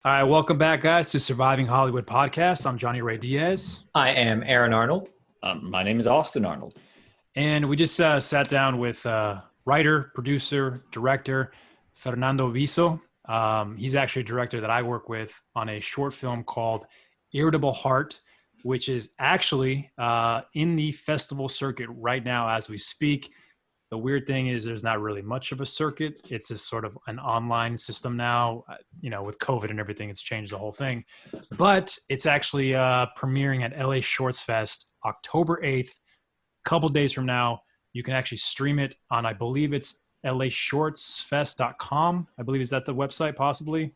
All right, welcome back, guys, to Surviving Hollywood podcast. I'm Johnny Ray Diaz. I am Aaron Arnold. My name is Austin Arnold. And we just sat down with writer, producer, director, Fernando Viso. He's actually a director that I work with on a short film called Irritable Heart, which is actually in the festival circuit right now as we speak. The weird thing is there's not really much of a circuit. It's a sort of an online system now. With COVID and everything, it's changed the whole thing. But it's actually premiering at LA Shorts Fest October 8th. A couple days from now. You can actually stream it on, I believe it's lashortsfest.com. I believe, is that the website possibly?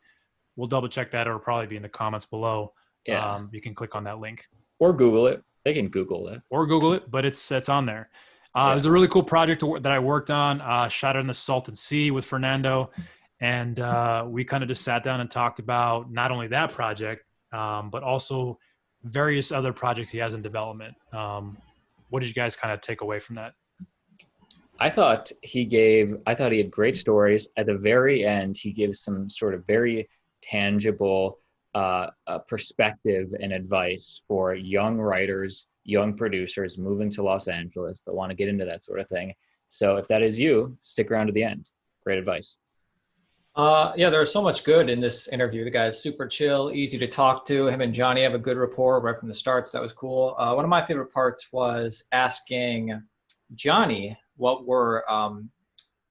We'll double check that. It'll probably be in the comments below. Yeah. You can click on that link. Or Google it. They can Google it. Or Google it, but it's on there. It was a really cool project that I worked on, shot it in the Salton Sea with Fernando. And we kind of just sat down and talked about not only that project, but also various other projects he has in development. What did you guys kind of take away from that? I thought he had great stories. At the very end, he gives some sort of very tangible perspective and advice for young writers, young producers moving to Los Angeles that want to get into that sort of thing. So if that is you, stick around to the end. Great advice. There was so much good in this interview. The guy's super chill, easy to talk to. Him and Johnny have a good rapport right from the start, so that was cool. One of my favorite parts was asking Johnny what were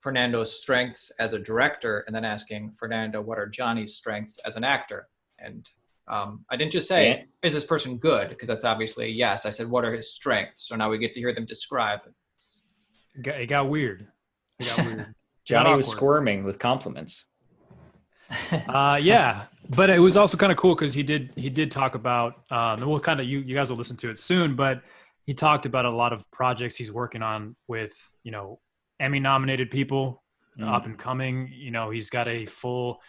Fernando's strengths as a director, and then asking Fernando what are Johnny's strengths as an actor. And I didn't just say, is this person good? Because that's obviously a yes. I said, what are his strengths? So now we get to hear them describe. It got weird. Johnny was squirming with compliments. But it was also kind of cool because he did talk about, we'll kind of, you guys will listen to it soon, but he talked about a lot of projects he's working on with, Emmy nominated people up and coming. He's got a full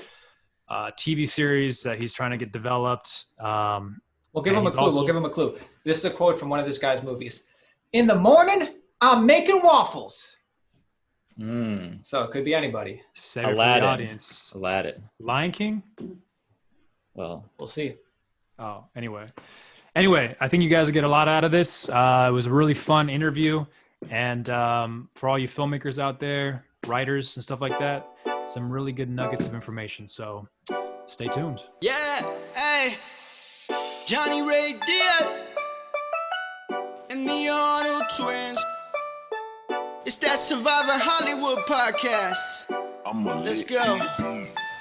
TV series that he's trying to get developed. We'll give him a clue. This is a quote from one of this guy's movies. In the morning, I'm making waffles. So it could be anybody. Save it for the audience. Aladdin. Lion King? Well, we'll see. Oh, anyway, I think you guys will get a lot out of this. It was a really fun interview. And for all you filmmakers out there, writers and stuff like that, some really good nuggets of information. So stay tuned. Yeah, hey, Johnny Ray Diaz and the Arnold twins. It's that Surviving Hollywood podcast. Let's go.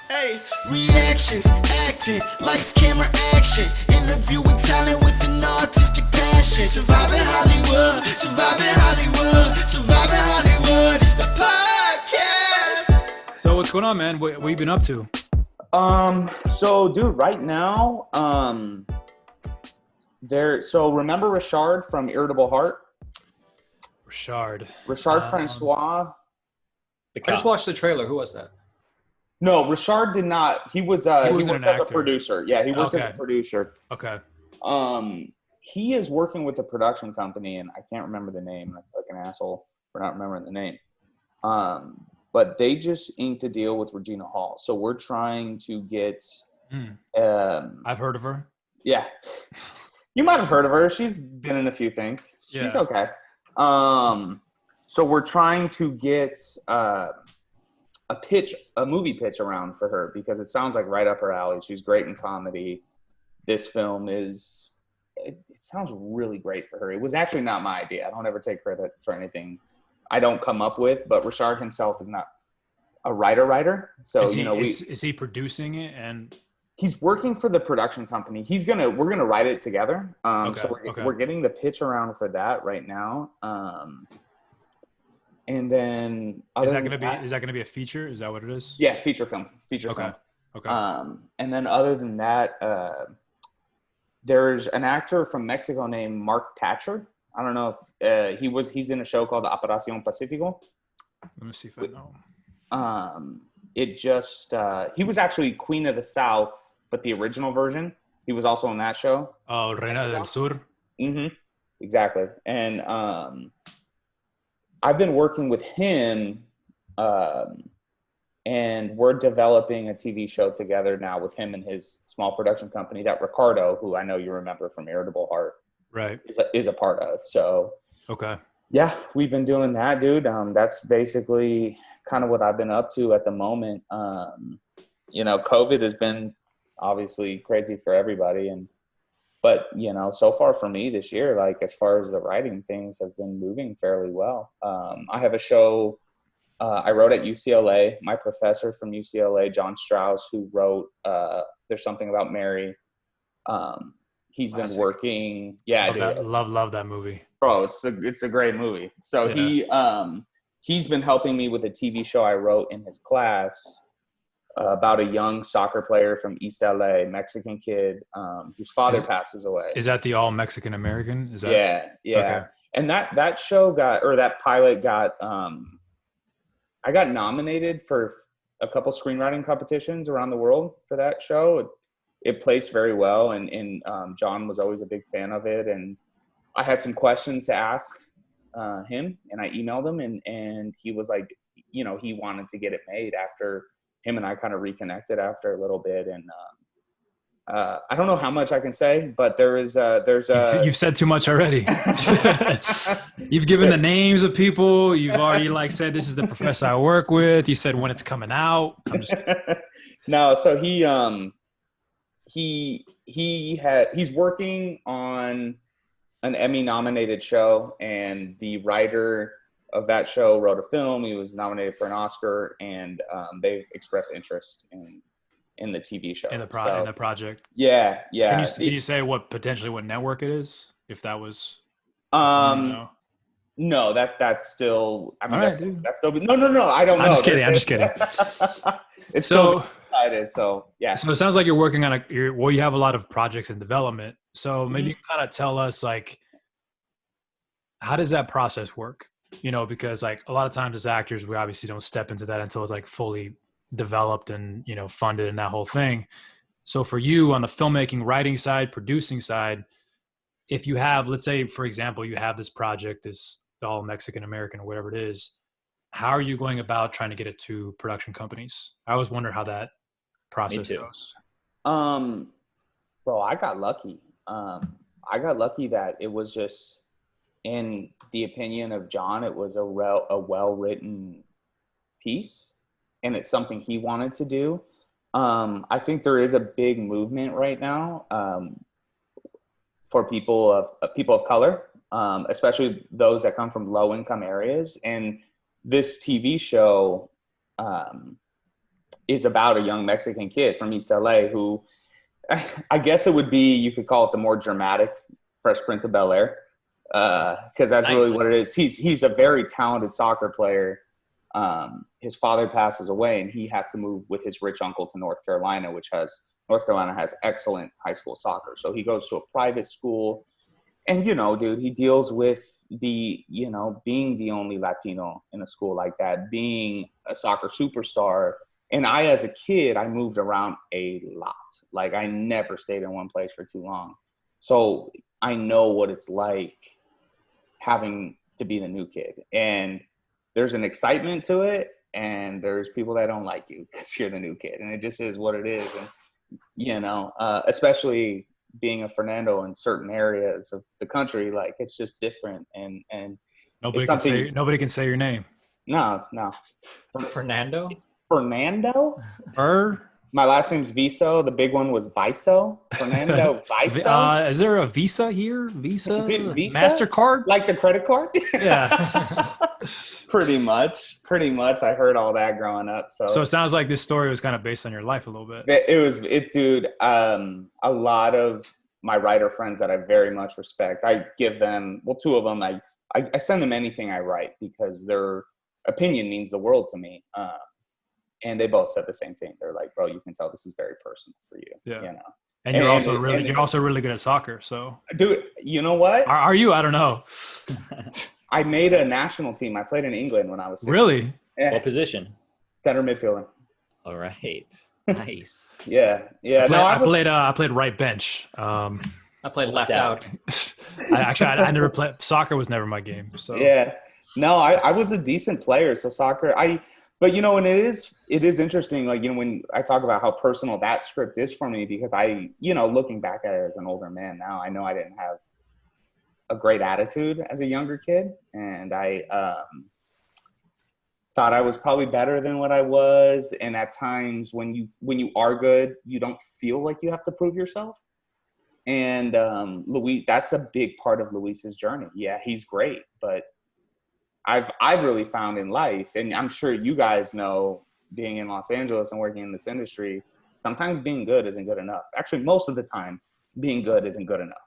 Hey, reactions, acting, lights, camera, action. Interviewing talent with an artistic passion. Surviving Hollywood, surviving Hollywood, surviving Hollywood. It's the podcast. So what's going on, man? What have you been up to? So dude, right now, remember Richard from Irritable Heart? Richard Francois. I just watched the trailer. Who was that? No, Richard did not. He worked as a producer. Yeah, he worked as a producer. Okay. He is working with a production company, and I can't remember the name. I feel like an asshole for not remembering the name. But they just inked a deal with Regina Hall. So we're trying to get... I've heard of her. Yeah. You might have heard of her. She's been in a few things. She's okay. So we're trying to get a movie pitch around for her because it sounds like right up her alley. She's great in comedy. This film it sounds really great for her. It was actually not my idea. I don't ever take credit for anything I don't come up with, but Richard himself is not a writer. So, is he producing it and he's working for the production company. We're gonna write it together. So we're getting the pitch around for that right now. And then is that gonna be a feature? Is that what it is? Yeah, feature film. Okay. And then other than that, there's an actor from Mexico named Mark Thatcher. I don't know if he's in a show called Operación Pacífico. Let me see if I know. He was actually Queen of the South, but the original version. He was also on that show. Oh, Reina del Sur. Mm-hmm. Exactly. And I've been working with him and we're developing a TV show together now with him and his small production company that Ricardo, who I know you remember from Irritable Heart, Right. is a part of. So Okay. yeah, we've been doing that, dude. That's basically kind of what I've been up to at the moment. You know, COVID has been obviously crazy for everybody, but you know, so far for me this year, like as far as the writing, things have been moving fairly well. I have a show I wrote at UCLA. My professor from UCLA, John Strauss, who wrote There's Something About Mary. He's Classic. been working. Yeah, love that movie. Bro, it's a great movie. So he's been helping me with a TV show I wrote in his class about a young soccer player from East LA, Mexican kid, whose father passes away. Is that the all Mexican American? Is that? Yeah. Okay. And that show that pilot got, I got nominated for a couple screenwriting competitions around the world for that show. It placed very well, and John was always a big fan of it. And I had some questions to ask him, and I emailed him, and he was like, you know, he wanted to get it made after him and I kind of reconnected after a little bit. And I don't know how much I can say, but there's You've said too much already. You've given the names of people. You've already said this is the professor I work with. You said when it's coming out. No, so he's working on an Emmy nominated show, and the writer of that show wrote a film. He was nominated for an Oscar, and they expressed interest in the TV show. In the project. Yeah. Can you say what network it is? If that was no, that's still, I mean, All that's right, still, no, I don't know. I'm just kidding. It's so excited. So yeah. So it sounds like you're working on you have a lot of projects in development. So maybe you can kind of tell us how does that process work? You know, because a lot of times as actors, we obviously don't step into that until it's fully developed and, you know, funded and that whole thing. So for you on the filmmaking, writing side, producing side, if you have, let's say, for example, you have this project, this all Mexican American or whatever it is, how are you going about trying to get it to production companies? I always wonder how that process goes. Bro, I got lucky. I got lucky that it was just, in the opinion of John, it was a well-written piece, and it's something he wanted to do. I think there is a big movement right now for people of color, especially those that come from low-income areas. And this TV show is about a young Mexican kid from East LA who, I guess it would be, you could call it the more dramatic Fresh Prince of Bel-Air. Because that's really what it is. He's a very talented soccer player. His father passes away, and he has to move with his rich uncle to North Carolina, North Carolina has excellent high school soccer. So he goes to a private school, and you know, dude, he deals with being the only Latino in a school like that, being a soccer superstar. And I, as a kid, I moved around a lot. I never stayed in one place for too long. So I know what it's like having to be the new kid, and there's an excitement to it, and there's people that don't like you because you're the new kid, and it just is what it is. And you know, especially being a Fernando in certain areas of the country, it's just different, and nobody can say your name. No. Fernando. My last name's Viso. The big one was Viso. Fernando Viso. Is there a Visa here? Visa? Is it Visa? MasterCard? Like the credit card? Yeah. Pretty much. I heard all that growing up. So it sounds like this story was kind of based on your life a little bit. Dude. A lot of my writer friends that I very much respect, I give them, two of them, I send them anything I write because their opinion means the world to me. And they both said the same thing. They're like, bro, you can tell this is very personal for you. Yeah. You know? And you're also really good at soccer. So, dude, you know what? Are you? I don't know. I made a national team. I played in England when I was 16. Really? Yeah. What position? Center midfielder. All right. Nice. Yeah. I played right bench. I played left out. I never played. Soccer was never my game. So yeah. No, I was a decent player. So soccer, But, and it is interesting, like, when I talk about how personal that script is for me, because I, looking back at it as an older man now, I know I didn't have a great attitude as a younger kid. And I thought I was probably better than what I was. And at times when you are good, you don't feel like you have to prove yourself. And Luis, that's a big part of Luis's journey. Yeah, he's great, but I've really found in life, and I'm sure you guys know, being in Los Angeles and working in this industry, sometimes being good isn't good enough. Actually, most of the time, being good isn't good enough.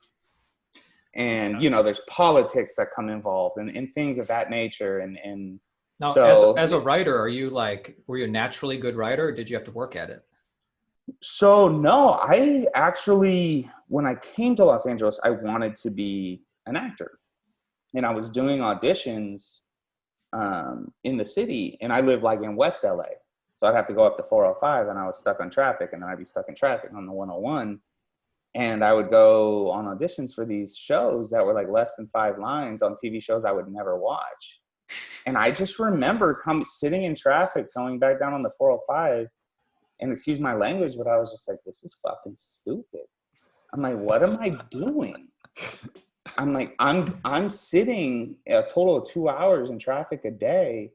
And, there's politics that come involved and things of that nature. And now, so, as a writer, were you a naturally good writer, or did you have to work at it? So, no, I actually, when I came to Los Angeles, I wanted to be an actor. And I was doing auditions in the city, and I live like in West LA. So I'd have to go up to 405, and I was stuck on traffic, and then I'd be stuck in traffic on the 101. And I would go on auditions for these shows that were like less than 5 lines on TV shows I would never watch. And I just remember sitting in traffic, going back down on the 405, and excuse my language, but I was just like, this is fucking stupid. I'm like, what am I doing? I'm like, I'm sitting a total of 2 hours in traffic a day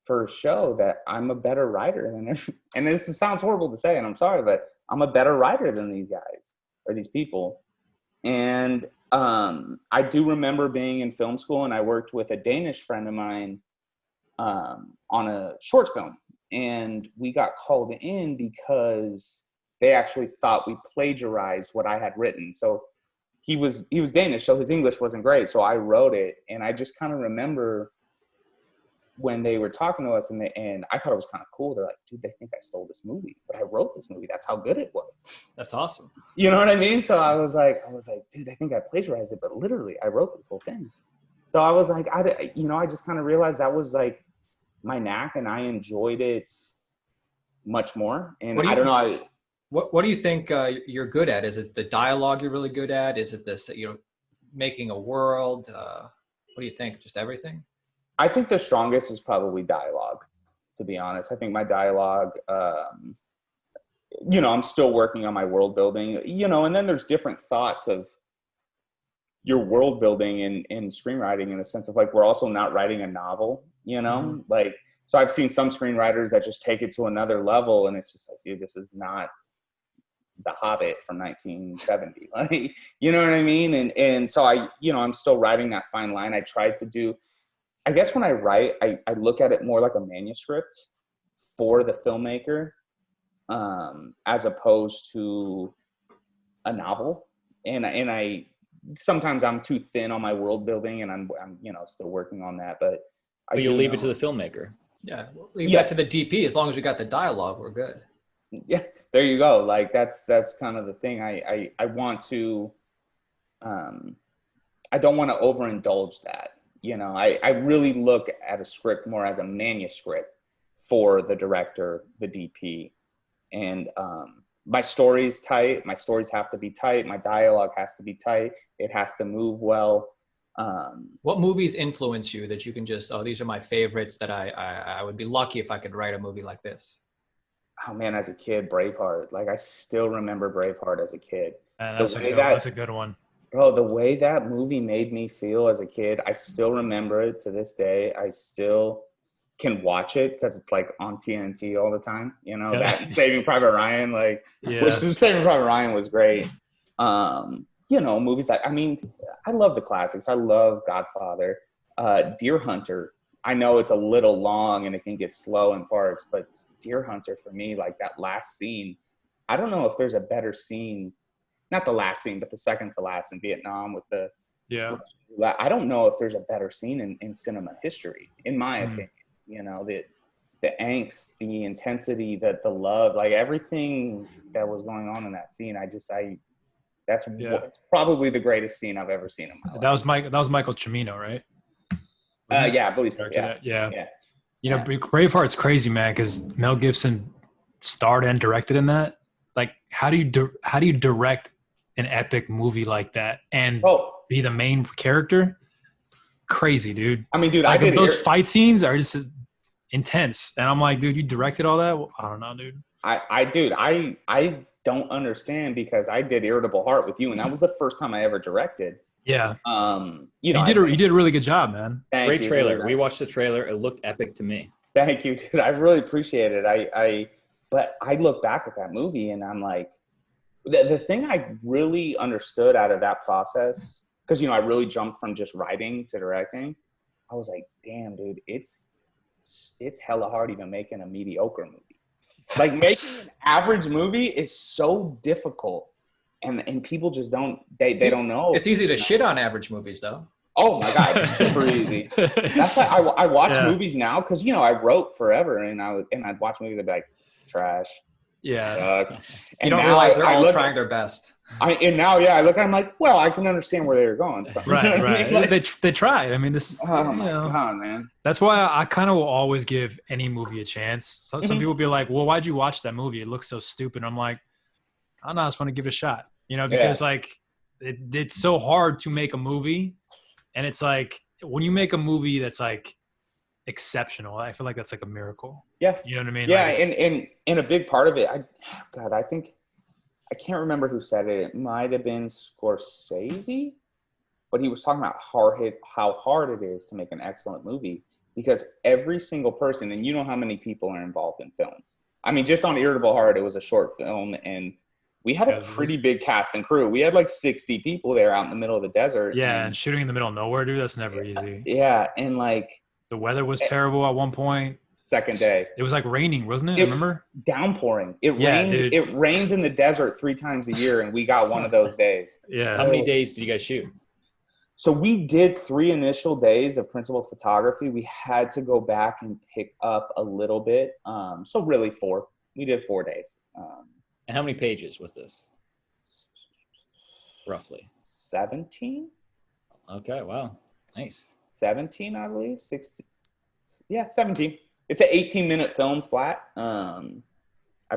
for a show that I'm a better writer than and this sounds horrible to say, and I'm sorry, but I'm a better writer than these guys or these people. And I do remember being in film school, and I worked with a Danish friend of mine on a short film, and we got called in because they actually thought we plagiarized what I had written. So he was Danish, so his English wasn't great. So I wrote it, and I just kind of remember when they were talking to us, and I thought it was kind of cool. They're like, dude, they think I stole this movie, but I wrote this movie. That's how good it was. That's awesome. You know what I mean? So I was like, dude, they think I plagiarized it, but literally I wrote this whole thing. So I was like, I just kind of realized that was like my knack, and I enjoyed it much more. And I don't know. What do you think you're good at? Is it the dialogue you're really good at? Is it this, making a world? What do you think? Just everything? I think the strongest is probably dialogue, to be honest. I think my dialogue, I'm still working on my world building, and then there's different thoughts of your world building in screenwriting, in the sense of like, we're also not writing a novel, Mm-hmm. like, so I've seen some screenwriters that just take it to another level, and it's just like, dude, this is not The Hobbit from 1970. Like, you know what I mean? And so I'm still writing that fine line. I try to do, I guess when I write, I look at it more like a manuscript for the filmmaker, as opposed to a novel. And I sometimes I'm too thin on my world building, and I'm still working on that. But you leave it to the filmmaker. Yeah, leave that to the DP. As long as we got the dialogue, we're good. Yeah, there you go. Like that's kind of the thing. I want to, I don't want to overindulge that. I really look at a script more as a manuscript for the director, the DP. And my story's tight. My stories have to be tight. My dialogue has to be tight. It has to move well. What movies influence you that you can just, these are my favorites, that I would be lucky if I could write a movie like this? Oh man, as a kid, Braveheart. Like, I still remember Braveheart as a kid. That's a good one. Bro, the way that movie made me feel as a kid, I still remember it to this day. I still can watch it because it's like on TNT all the time. That Saving Private Ryan, which Saving Private Ryan was great. Movies like, I love the classics. I love Godfather, Deer Hunter. I know it's a little long and it can get slow in parts, but Deer Hunter for me, like that last scene, I don't know if there's a better scene. Not the last scene, but the second to last in Vietnam with the. Yeah. I don't know if there's a better scene in cinema history, in my opinion. The angst, the intensity, the love, like everything that was going on in that scene. That's probably the greatest scene I've ever seen in my life. That was Michael Cimino, right? Yeah, I believe so. Yeah. Braveheart's crazy, man, because Mel Gibson starred and directed in that. Like, how do you direct an epic movie like that and be the main character? Crazy, dude. I mean, dude, those fight scenes are just intense. And I'm like, dude, you directed all that? Well, I don't know, dude. I don't understand because I did Irritable Heart with you, and that was the first time I ever directed. Yeah. You know, you did a really good job, man. Great trailer. We watched the trailer. It looked epic to me. Thank you, dude. I really appreciate it. But I look back at that movie and I'm like, the thing I really understood out of that process, because, you know, I really jumped from just writing to directing. I was like, damn, dude, it's hella hard even making a mediocre movie. Like, making an average movie is so difficult. And people just don't, they don't know. It's easy to shit on average movies, though. Oh my God, it's super easy. That's why I watch movies now, because, you know, I wrote forever, and I'd watch movies and be like, trash. Yeah. Sucks. You don't realize they're all trying their best. I look, I'm like, well, I can understand where they're going from. Right, right. I mean? Like, they tried. I mean, this is, oh my God, man. That's why I kind of will always give any movie a chance. Some people be like, well, why'd you watch that movie? It looks so stupid. I'm like, I don't know, I just want to give it a shot. You know, because like it's so hard to make a movie. And it's like, when you make a movie that's like exceptional, I feel like that's like a miracle. Yeah. You know what I mean? Yeah. Like and a big part of it, I think, I can't remember who said it. It might've been Scorsese, but he was talking about how hard it is to make an excellent movie, because every single person, and you know how many people are involved in films. I mean, just on Irritable Heart, it was a short film, and we had a pretty big cast and crew. We had like 60 people there out in the middle of the desert. Yeah, and shooting in the middle of nowhere, dude, that's never easy. Yeah, and like the weather was terrible at one point. Second day. It was like raining, wasn't it? Remember? Downpouring. It rains in the desert 3 times a year, and we got one of those days. Yeah. How many days did you guys shoot? So we did 3 initial days of principal photography. We had to go back and pick up a little bit. So really 4. We did 4 days. And how many pages was this? Roughly. 17. Okay, wow. Nice. 17, I believe. 16. Yeah, 17. It's an 18-minute film flat. I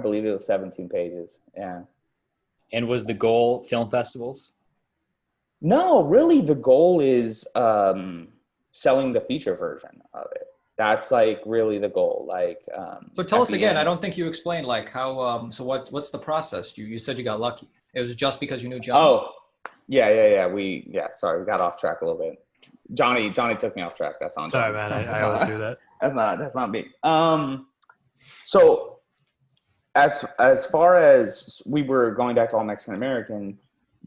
believe it was 17 pages. Yeah. And was the goal film festivals? No, really the goal is selling the feature version of it. That's like really the goal. Like, so tell us again. I don't think you explained like how. So what's the process? You said you got lucky. It was just because you knew Johnny. Oh, yeah. Sorry, we got off track a little bit. Johnny took me off track. That's on. Sorry, man. I always do that. That's not me. So as far as we were going back to All Mexican American,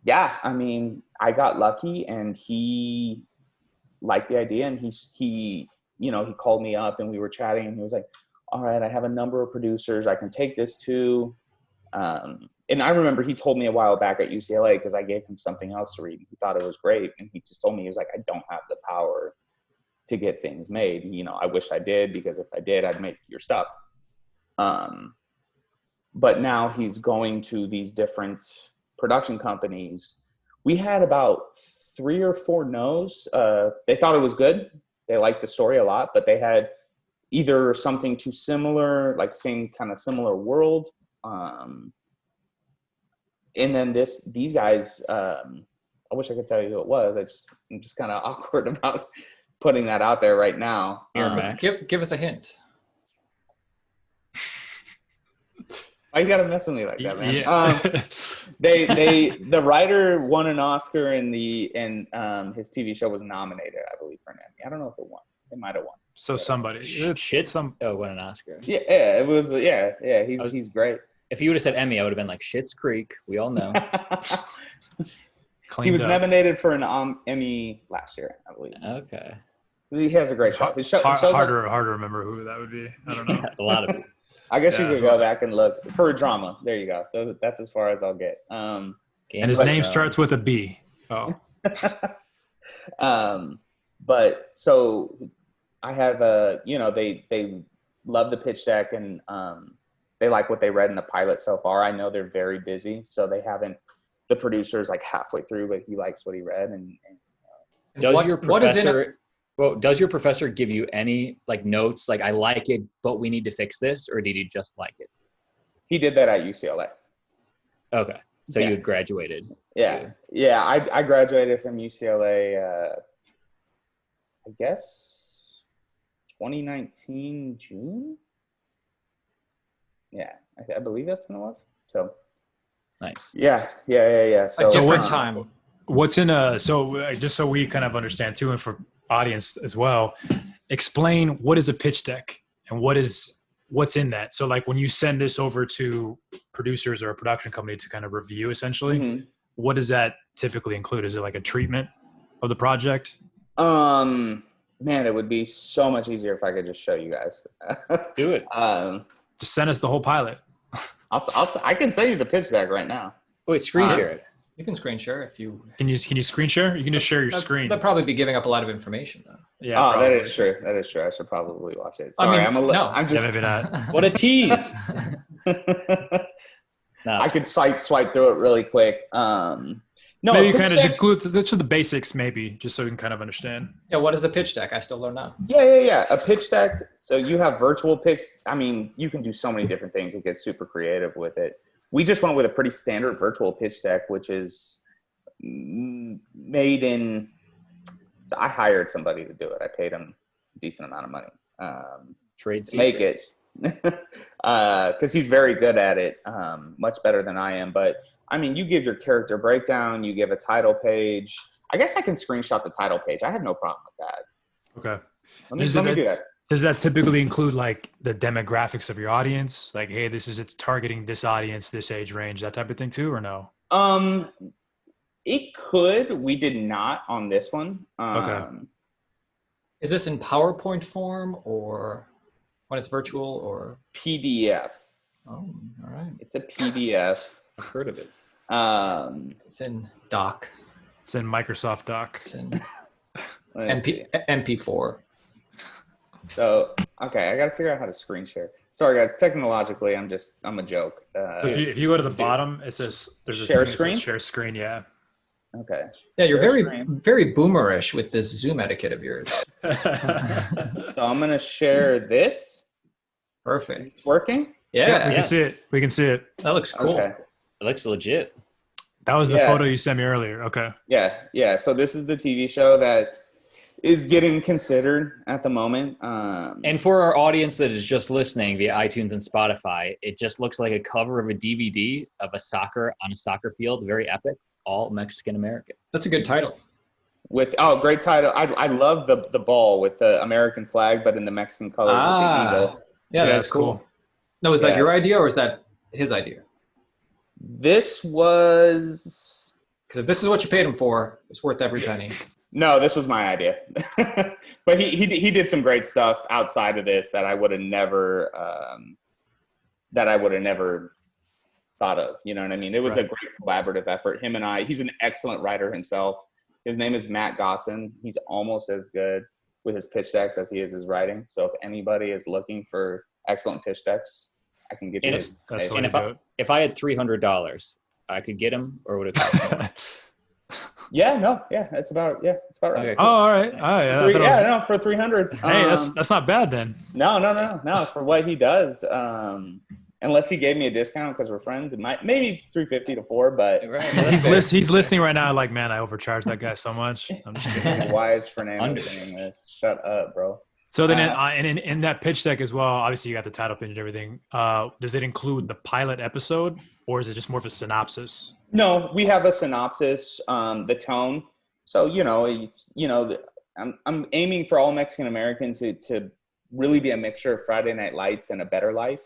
yeah, I mean, I got lucky, and he liked the idea, and he you know, he called me up and we were chatting, and he was like, all right, I have a number of producers I can take this to. And I remember he told me a while back at UCLA, because I gave him something else to read. He thought it was great. And he just told me, he was like, I don't have the power to get things made. You know, I wish I did, because if I did, I'd make your stuff. But now he's going to these different production companies. We had about 3 or 4 no's. They thought it was good. They liked the story a lot, but they had either something too similar, like same kind of similar world. And then these guys, I wish I could tell you who it was. I'm just kind of awkward about putting that out there right now. Give us a hint. Why you gotta mess with me like that, man? Yeah. The writer won an Oscar, and his TV show was nominated, I believe, for an Emmy. I don't know if it won. It might have won. So somebody Won an Oscar. Yeah, it was. Yeah. He's great. If you would have said Emmy, I would have been like, Schitt's Creek. We all know. He was nominated for an Emmy last year, I believe. Okay. He has a great show. Hard to remember who that would be. I don't know. A lot of people. I guess you could go back and look for a drama. There you go. That's as far as I'll get. And his name starts with a B. Oh. But so I have they love the pitch deck, and they like what they read in the pilot so far. I know they're very busy, so they haven't. The producer's like halfway through, but he likes what he read. And does your professor give you any like notes, like I like it, but we need to fix this, or did he just like it? He did that at UCLA. Okay, so you had graduated. Yeah, I graduated from UCLA. I guess 2019 June. Yeah, I believe that's when it was. So Nice. yeah. So A different time. What's in just so we kind of understand too, and for audience as well, explain what is a pitch deck and what's in that. So like when you send this over to producers or a production company to kind of review, essentially, what does that typically include? Is it like a treatment of the project? Man, it would be so much easier if I could just show you guys. Do it. Just send us the whole pilot. I can send you the pitch deck right now. Wait, screen share it. You can screen share if you. Can you screen share? You can just share your screen. They'll probably be giving up a lot of information though. Yeah. Oh, probably. that is true. That is true. I should probably watch it. Sorry, I mean, I'm just. Yeah, maybe not. What a tease. I could swipe through it really quick. No, maybe you kind of just include just the basics, maybe, just so we can kind of understand. Yeah, what is a pitch deck? I still learn now. Yeah. A pitch deck. So you have virtual pitch. I mean, you can do so many different things. It gets super creative with it. We just went with a pretty standard virtual pitch deck, which is made in. So I hired somebody to do it. I paid him a decent amount of money. Trade to make it. Because he's very good at it, much better than I am. But I mean, you give your character breakdown, you give a title page. I guess I can screenshot the title page. I have no problem with that. Okay. Let me do that. Does that typically include like the demographics of your audience? Like, hey, it's targeting this audience, this age range, that type of thing too, or no? It could. We did not on this one. Okay. Is this in PowerPoint form or when it's virtual or PDF? Oh, all right. It's a PDF. I've heard of it. It's in Doc. It's in Microsoft Doc. It's in MP4. So, okay, I got to figure out how to screen share. Sorry, guys. Technologically, I'm a joke. If you go to the bottom, it says there's a share screen. Share screen, yeah. Okay. Yeah, you're Share very, screen. very boomerish with this Zoom etiquette of yours. So I'm gonna share this. Perfect. Is it working? Yeah, we can see it. We can see it. that looks cool. Okay. It looks legit. That was the Yeah. photo you sent me earlier. Okay. Yeah. So this is the TV show that is getting considered at the moment. And for our audience that is just listening via iTunes and Spotify, it just looks like a cover of a DVD of a soccer on a soccer field. Very epic. All Mexican American. That's a good title. Great title. I love the ball with the American flag, but in the Mexican colors with the eagle. Yeah, that's cool. No, is that your idea or is that his idea? This was. Because if this is what you paid him for, it's worth every penny. No, this was my idea. But he did some great stuff outside of this that I would have never thought of. You know what I mean? It was a great collaborative effort. Him and I. He's an excellent writer himself. His name is Matt Gossin. He's almost as good with his pitch decks as he is his writing. So if anybody is looking for excellent pitch decks, I can get you. And if I had $300, I could get him, or would it cost more? It's about right. Okay, Oh, cool. all right. Nice. For 300. Hey, that's not bad then. No, for what he does. Unless he gave me a discount because we're friends, it might maybe $350 to $400, but Right. He's listening right now. Like, man, I overcharged that guy so much. I'm just kidding. why is Fernando saying this? Shut up, bro. So then, in that pitch deck as well, obviously you got the title page and everything. Does it include the pilot episode, or is it just more of a synopsis? No, we have a synopsis, the tone. So I'm aiming for all Mexican American to really be a mixture of Friday Night Lights and A Better Life.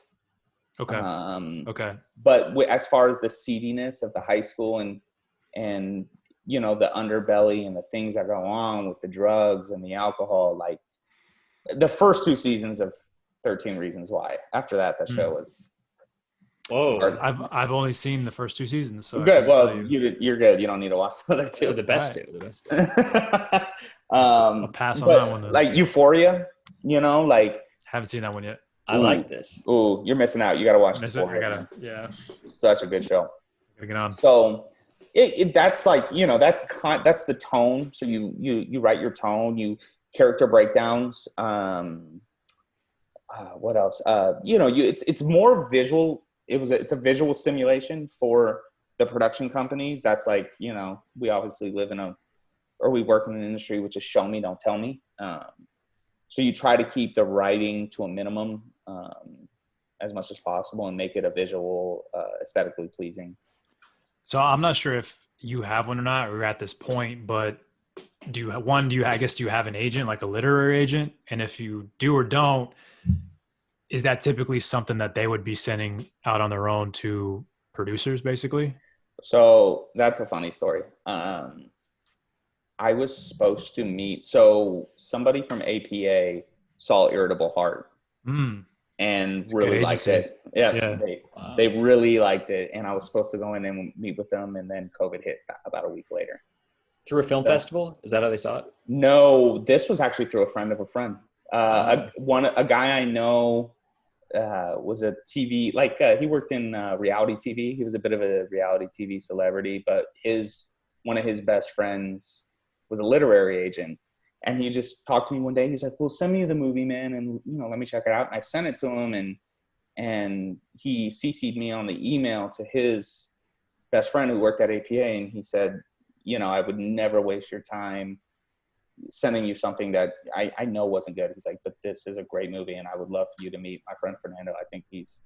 Okay. Okay. But as far as the seediness of the high school and the underbelly and the things that go on with the drugs and the alcohol, like the first 2 seasons of 13 Reasons Why. After that, the show was. Whoa. I've only seen the first 2 seasons. So good. Well, you're good. You don't need to watch the other 2. The best two. I'll pass on that one. Though. Like Euphoria, haven't seen that one yet. I like this. Ooh, you're missing out. You got to watch Euphoria. Yeah. Such a good show. Gotta get on. So that's like, that's the tone. So you write your tone, you character breakdowns. What else? It's more visual. It's a visual stimulation for the production companies. That's like, we obviously we work in an industry which is show me, don't tell me. So you try to keep the writing to a minimum as much as possible and make it a visual, aesthetically pleasing. So I'm not sure if you have one or not, or you're at this point, but do you have an agent, like a literary agent? And if you do or don't, is that typically something that they would be sending out on their own to producers, basically? So that's a funny story. I was supposed to meet, so somebody from APA saw Irritable Heart and really liked it. Yeah. They really liked it. And I was supposed to go in and meet with them, and then COVID hit about a week later. Through a film festival? Is that how they saw it? No, this was actually through a friend of a friend. A guy I know was a TV, he worked in reality TV. He was a bit of a reality TV celebrity, but one of his best friends was a literary agent. And he just talked to me one day. He's like, well, send me the movie, man, and let me check it out. And I sent it to him, and he CC'd me on the email to his best friend who worked at APA, and he said, I would never waste your time sending you something that I know wasn't good. He's like, but this is a great movie, and I would love for you to meet my friend Fernando. I think he's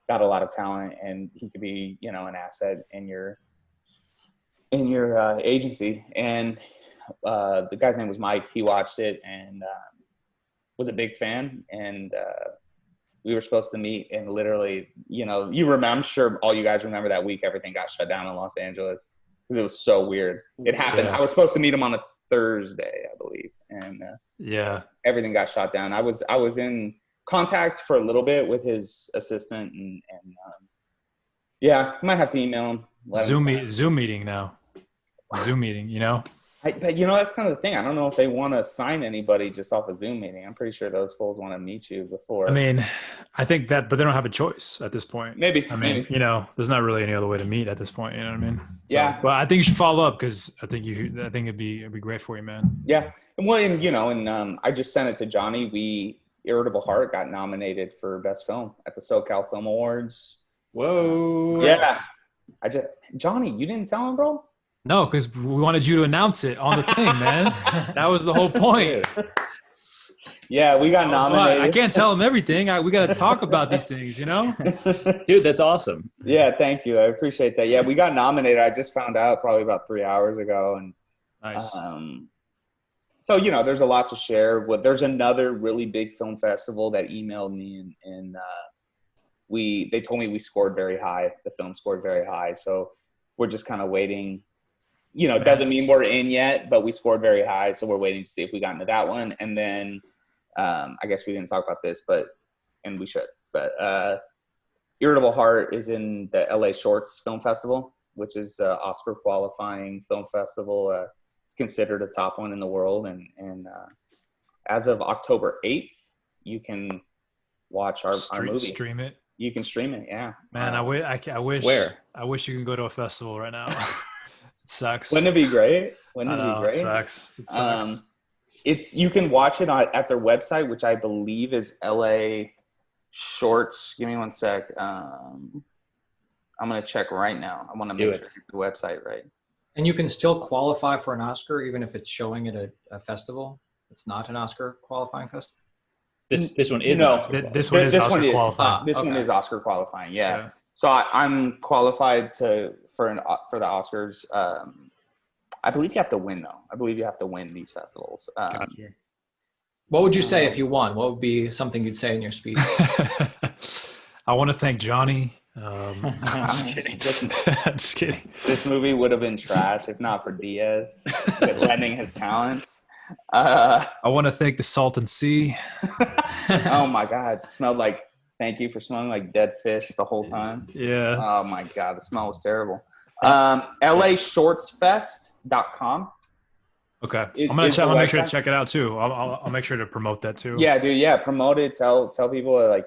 got a lot of talent, and he could be, an asset in your agency. And the guy's name was Mike. He watched it and was a big fan. And we were supposed to meet, and literally, I'm sure all you guys remember that week everything got shut down in Los Angeles because it was so weird. It happened. Yeah. I was supposed to meet him on a Thursday, I believe, and everything got shot down. I was in contact for a little bit with his assistant, and I might have to email him. Zoom meeting now. Zoom meeting, But that's kind of the thing. I don't know if they want to sign anybody just off a Zoom meeting. I'm pretty sure those fools want to meet you before. I mean, I think that, but they don't have a choice at this point. Maybe. There's not really any other way to meet at this point. You know what I mean? So, yeah. But I think you should follow up because I think it'd be great for you, man. Yeah. And I just sent it to Johnny. Irritable Heart got nominated for Best Film at the SoCal Film Awards. Whoa. Yeah. Johnny, you didn't tell him, bro? No, because we wanted you to announce it on the thing, man. That was the whole point. Yeah, we got nominated. I can't tell him everything. We got to talk about these things, Dude, that's awesome. Yeah, thank you. I appreciate that. Yeah, we got nominated. I just found out probably about 3 hours ago. And nice. So, there's a lot to share. There's another really big film festival that emailed me, and they told me we scored very high. The film scored very high. So we're just kind of waiting. It doesn't mean we're in yet, but we scored very high. So we're waiting to see if we got into that one. And then I guess we didn't talk about this, and we should. But Irritable Heart is in the LA Shorts Film Festival, which is an Oscar qualifying film festival. It's considered a top one in the world. And as of October 8th, you can watch our movie. Stream it. You can stream it, yeah. Man, I wish. Where? I wish you can go to a festival right now. It sucks. Wouldn't it be great? It sucks. It sucks. You can watch it at their website, which I believe is LA Shorts. Give me one sec. I'm gonna check right now. I want to make sure the website right. And you can still qualify for an Oscar even if it's showing at a festival. It's not an Oscar qualifying festival. This one is this one is Oscar qualifying. This one is Oscar qualifying. Yeah. So I'm qualified for the Oscars. I believe you have to win though. I believe you have to win these festivals. Gotcha. What would you say if you won? What would be something you'd say in your speech? I want to thank Johnny. I'm just kidding. Just kidding. This movie would have been trash if not for Diaz lending his talents. I want to thank the Salton Sea. Oh my God, it smelled like. Thank you for smelling like dead fish the whole time. Yeah. Oh my God, the smell was terrible. LAShortsFest.com. Okay. I'm gonna check. I'll make sure to check it out too. I'll make sure to promote that too. Yeah, dude. Yeah, promote it. Tell people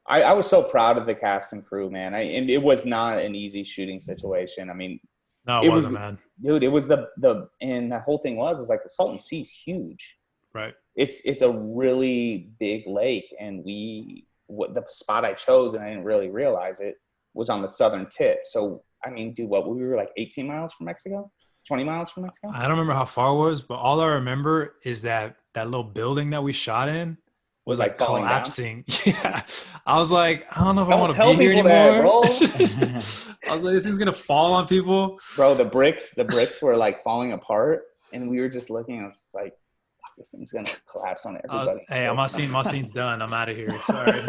I was so proud of the cast and crew, man. And it was not an easy shooting situation. I mean, no, it wasn't, man. Dude, it was and the whole thing is like the Salton Sea's huge. Right. It's a really big lake, and the spot I chose, and I didn't really realize it, was on the southern tip. So, I mean, dude, we were like 18 miles from Mexico? 20 miles from Mexico? I don't remember how far it was, but all I remember is that little building that we shot in was like falling collapsing. Yeah. I was like, I don't know if I Don't want to tell be here people anymore. that, I was like, this is gonna fall on people. Bro, the bricks were like falling apart, and we were just looking. I was just like, fuck, this thing's gonna collapse on everybody. Hey, my scene's done. I'm out of here. Sorry.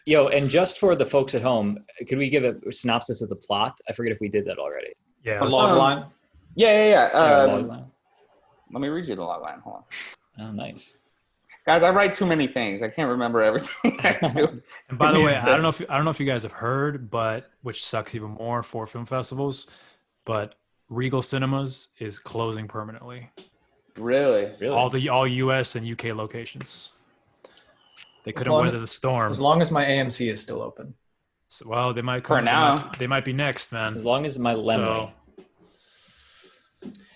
Yo, and just for the folks at home, could we give a synopsis of the plot? I forget if we did that already. Yeah. A log line. Yeah. Log line. Let me read you the log line. Hold on. Oh, nice. Guys, I write too many things. I can't remember everything I do. And by the way, I don't know if you guys have heard, but which sucks even more for film festivals, but Regal Cinemas is closing permanently. Really? All US and UK locations. They couldn't weather the storm. As long as my AMC is still open. So, well, they might come For now. They might be next, man. As long as my Lemley.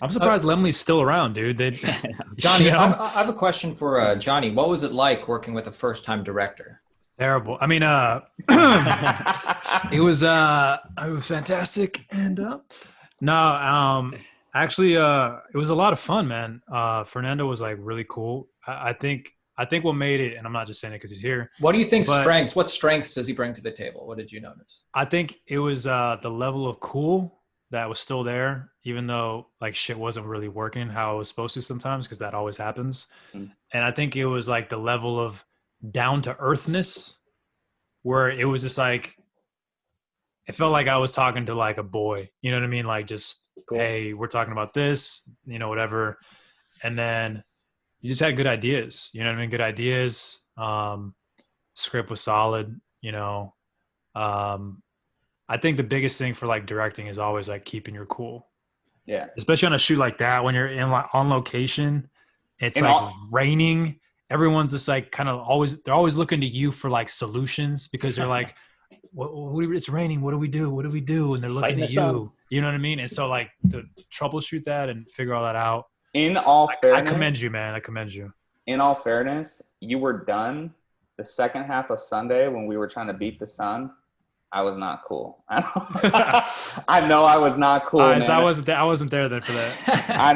I'm surprised Lemley's still around, dude. Johnny, you know? I have a question for Johnny. What was it like working with a first-time director? Terrible. I mean, it was fantastic, and actually, it was a lot of fun, man. Fernando was like really cool. I think what made it, and I'm not just saying it because he's here. What do you think strengths? What strengths does he bring to the table? What did you notice? I think it was the level of cool that was still there, even though like shit wasn't really working how it was supposed to sometimes, because that always happens. And I think it was like the level of down to earthness where it was just like, it felt like I was talking to like a boy, you know what I mean? Like just, cool. Hey, we're talking about this, you know, whatever. And then you just had good ideas, you know what I mean? Good ideas. Script was solid, you know. I think the biggest thing for like directing is always like keeping your cool. Yeah. Especially on a shoot like that, when you're on location, it's like raining. Everyone's just like they're always looking to you for like solutions, because they're like, it's raining. What do we do? What do we do? And they're looking to you. You know what I mean? And so like to troubleshoot that and figure all that out. In all fairness, I commend you, man. I commend you. In all fairness, you were done the second half of Sunday when we were trying to beat the sun. I was not cool. I know I was not cool. All right, so I wasn't there then for that. I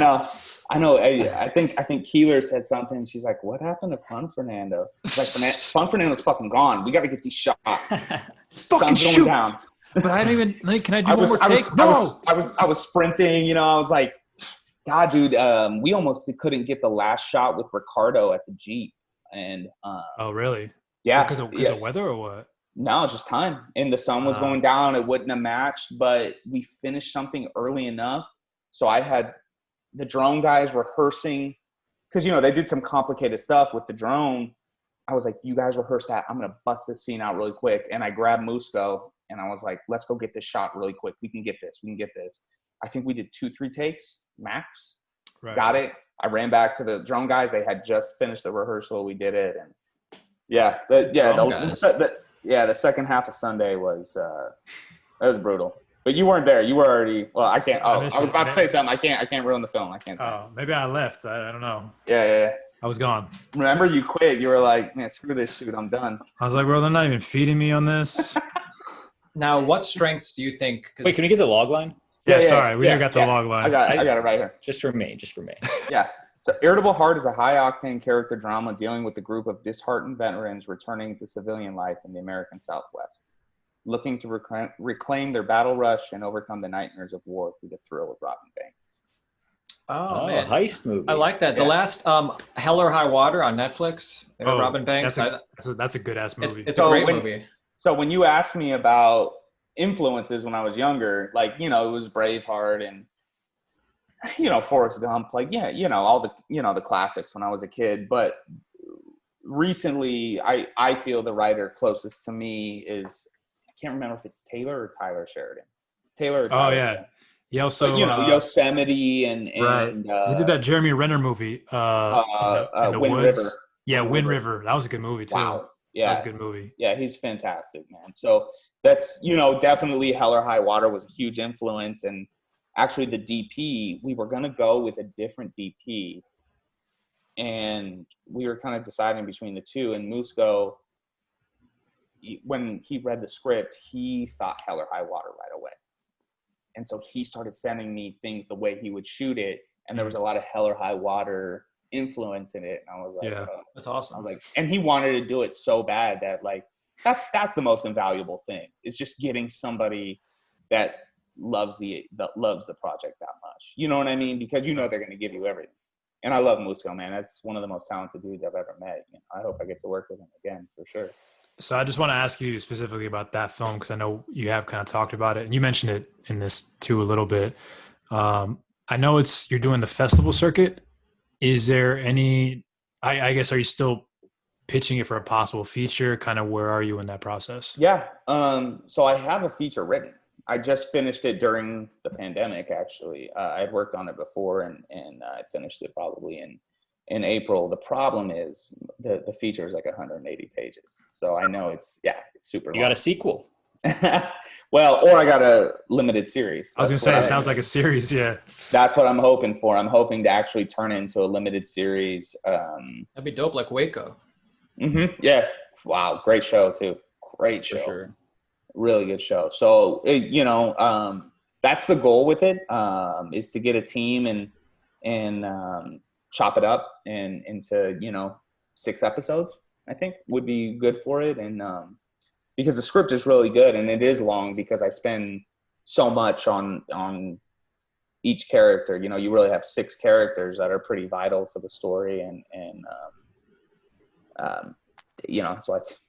know. I think Keeler said something. She's like, "What happened to Fun Fernando?" It's like, Fun Fernando's fucking gone. We got to get these shots. Fucking Sun's going down. But I didn't even. Like, can I do one more take? I was sprinting. You know, I was like, God, dude. We almost couldn't get the last shot with Ricardo at the Jeep. And oh, really? Yeah. Because of weather or what? No, just time. And the sun was going down. It wouldn't have matched, but we finished something early enough. So I had the drone guys rehearsing, because, you know, they did some complicated stuff with the drone. I was like, you guys rehearse that. I'm going to bust this scene out really quick. And I grabbed Musco and I was like, let's go get this shot really quick. We can get this. I think we did 2-3 takes max. Right. Got it. I ran back to the drone guys. They had just finished the rehearsal. We did it. And the second half of Sunday was that was brutal. But you weren't there. You were already. Well, I can't. I was about to say something. I can't ruin the film. I can't say. Oh, maybe I left. I don't know. Yeah. I was gone. Remember, you quit. You were like, man, screw this shoot. I'm done. I was like, bro, they're not even feeding me on this. Now, what strengths do you think? Wait, can we get the log line? Yeah, sorry. We got the log line. I got it right here. Just for me. Yeah. So Irritable Heart is a high-octane character drama dealing with a group of disheartened veterans returning to civilian life in the American Southwest, looking to reclaim their battle rush and overcome the nightmares of war through the thrill of robbing banks. Oh man, a heist movie. I like that. Yeah. The last Hell or High Water on Netflix. They were robbing banks. That's a good-ass movie. It's a great movie. So when you asked me about influences when I was younger, like, you know, it was Braveheart and, you know, Forrest Gump, like, yeah, you know, all the, you know, the classics when I was a kid. But recently, I feel the writer closest to me is, I can't remember if it's Taylor or Tyler Sheridan. It's Taylor or Tyler Sheridan. He also, but, you know, Yosemite and right. He did that Jeremy Renner movie, in the Wind Woods. River. Yeah, Wind River. That was a good movie too. Wow. Yeah, that was a good movie. Yeah, he's fantastic, man. So that's, you know, definitely Hell or High Water was a huge influence. And actually the DP, we were going to go with a different DP. And we were kind of deciding between the two. And Musco, when he read the script, he thought Hell or High Water right away. And so he started sending me things the way he would shoot it. And there was a lot of Hell or High Water influence in it. And I was like, Yeah, that's awesome. I was like, and he wanted to do it so bad that like, that's the most invaluable thing. It's just getting somebody that loves the project that much. You know what I mean? Because you know they're going to give you everything. And I love Musco, man. That's one of the most talented dudes I've ever met. You know, I hope I get to work with him again for sure. So I just want to ask you specifically about that film, because I know you have kind of talked about it, and you mentioned it in this too a little bit. I know you're doing the festival circuit. Is there any? I guess, are you still pitching it for a possible feature? Kind of where are you in that process? Yeah. So I have a feature written. I just finished it during the pandemic, actually. I'd worked on it before, and I finished it probably in April. The problem is the feature is like 180 pages. So I know it's super long. You got a sequel. Well, or I got a limited series. I was going to say, it sounds like a series. Yeah. That's what I'm hoping for. I'm hoping to actually turn it into a limited series. That'd be dope, like Waco. Mm-hmm. Yeah. Wow. Great show too. Great show. For sure. Really good show. So, that's the goal with it, is to get a team and chop it up into, 6 episodes, I think would be good for it. And because the script is really good, and it is long because I spend so much on each character. You know, you really have 6 characters that are pretty vital to the story, and that's why it's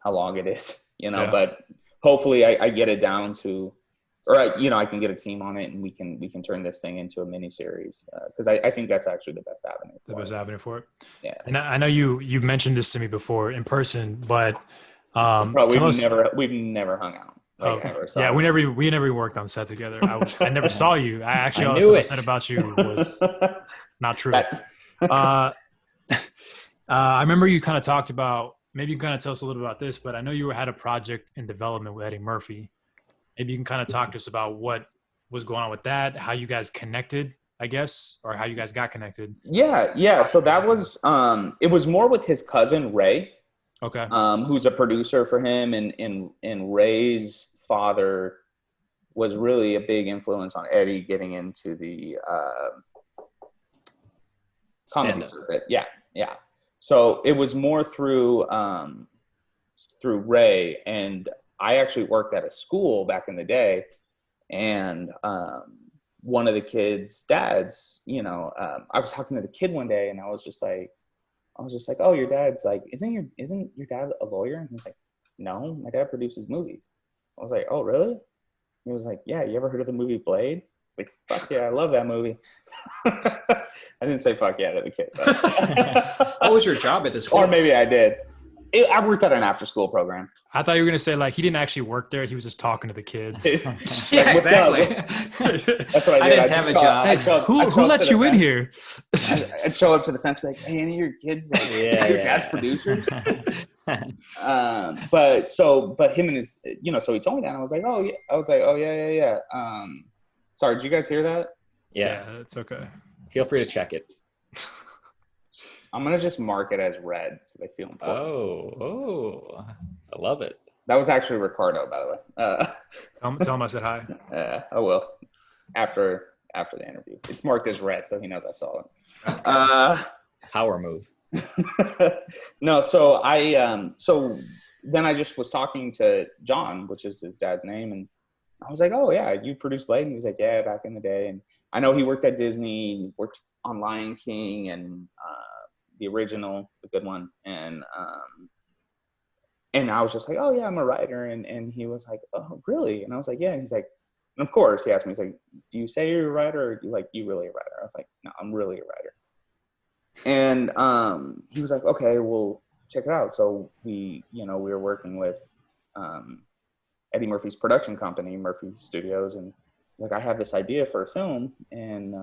how long it is, Yeah. But hopefully I get it down to, or I can get a team on it, and we can turn this thing into a mini series. Cause I think that's actually the best avenue. For it. Yeah. And I know you've mentioned this to me before in person, but, Bro, we've never hung out. Ever, so. Yeah. We never worked on set together. I never saw you. I actually, all the stuff I said about you was not true. I remember you kind of talked about, maybe you can kind of tell us a little about this, but I know you had a project in development with Eddie Murphy. Maybe you can kind of talk to us about what was going on with that, how you guys connected, I guess, or how you guys got connected. Yeah. So that was, it was more with his cousin, Ray. Okay. Who's a producer for him, and Ray's father was really a big influence on Eddie getting into the comedy circuit. Yeah. So it was more through Ray, and I actually worked at a school back in the day, and one of the kids' dads, I was talking to the kid one day, and I was just like, oh, your dad's like, isn't your dad a lawyer? And he's like, no, my dad produces movies. I was like, oh, really? He was like, yeah, you ever heard of the movie Blade? Like, fuck yeah, I love that movie. I didn't say fuck yeah to the kid. What was your job at the school? Or maybe I did. I worked at an after-school program. I thought you were going to say, like, he didn't actually work there. He was just talking to the kids. Yeah, exactly. That's what I did. I didn't have a job. Who let you in here? I'd show up to the fence, like, hey, any of your kids, like, your dad's producers? But him and his, so he told me that, and I was like, oh, yeah. Yeah. Sorry, did you guys hear that? Yeah, it's okay. Feel free to check it. I'm going to just mark it as red so they feel important. Oh, I love it. That was actually Ricardo, by the way. Tell him I said hi. I will. After the interview. It's marked as red, so he knows I saw it. Power move. No, so then I just was talking to John, which is his dad's name, and I was like, oh, yeah, you produced Blade? And he was like, yeah, back in the day. And I know he worked at Disney, worked on Lion King, and the original, the good one. And I was just like, oh yeah, I'm a writer. And he was like, oh, really? And I was like, yeah. And he's like, and of course he asked me, he's like, do you say you're a writer, or do you really a writer? I was like, no, I'm really a writer. And he was like, okay, well, check it out. So we were working with Eddie Murphy's production company, Murphy Studios, and like, I have this idea for a film. And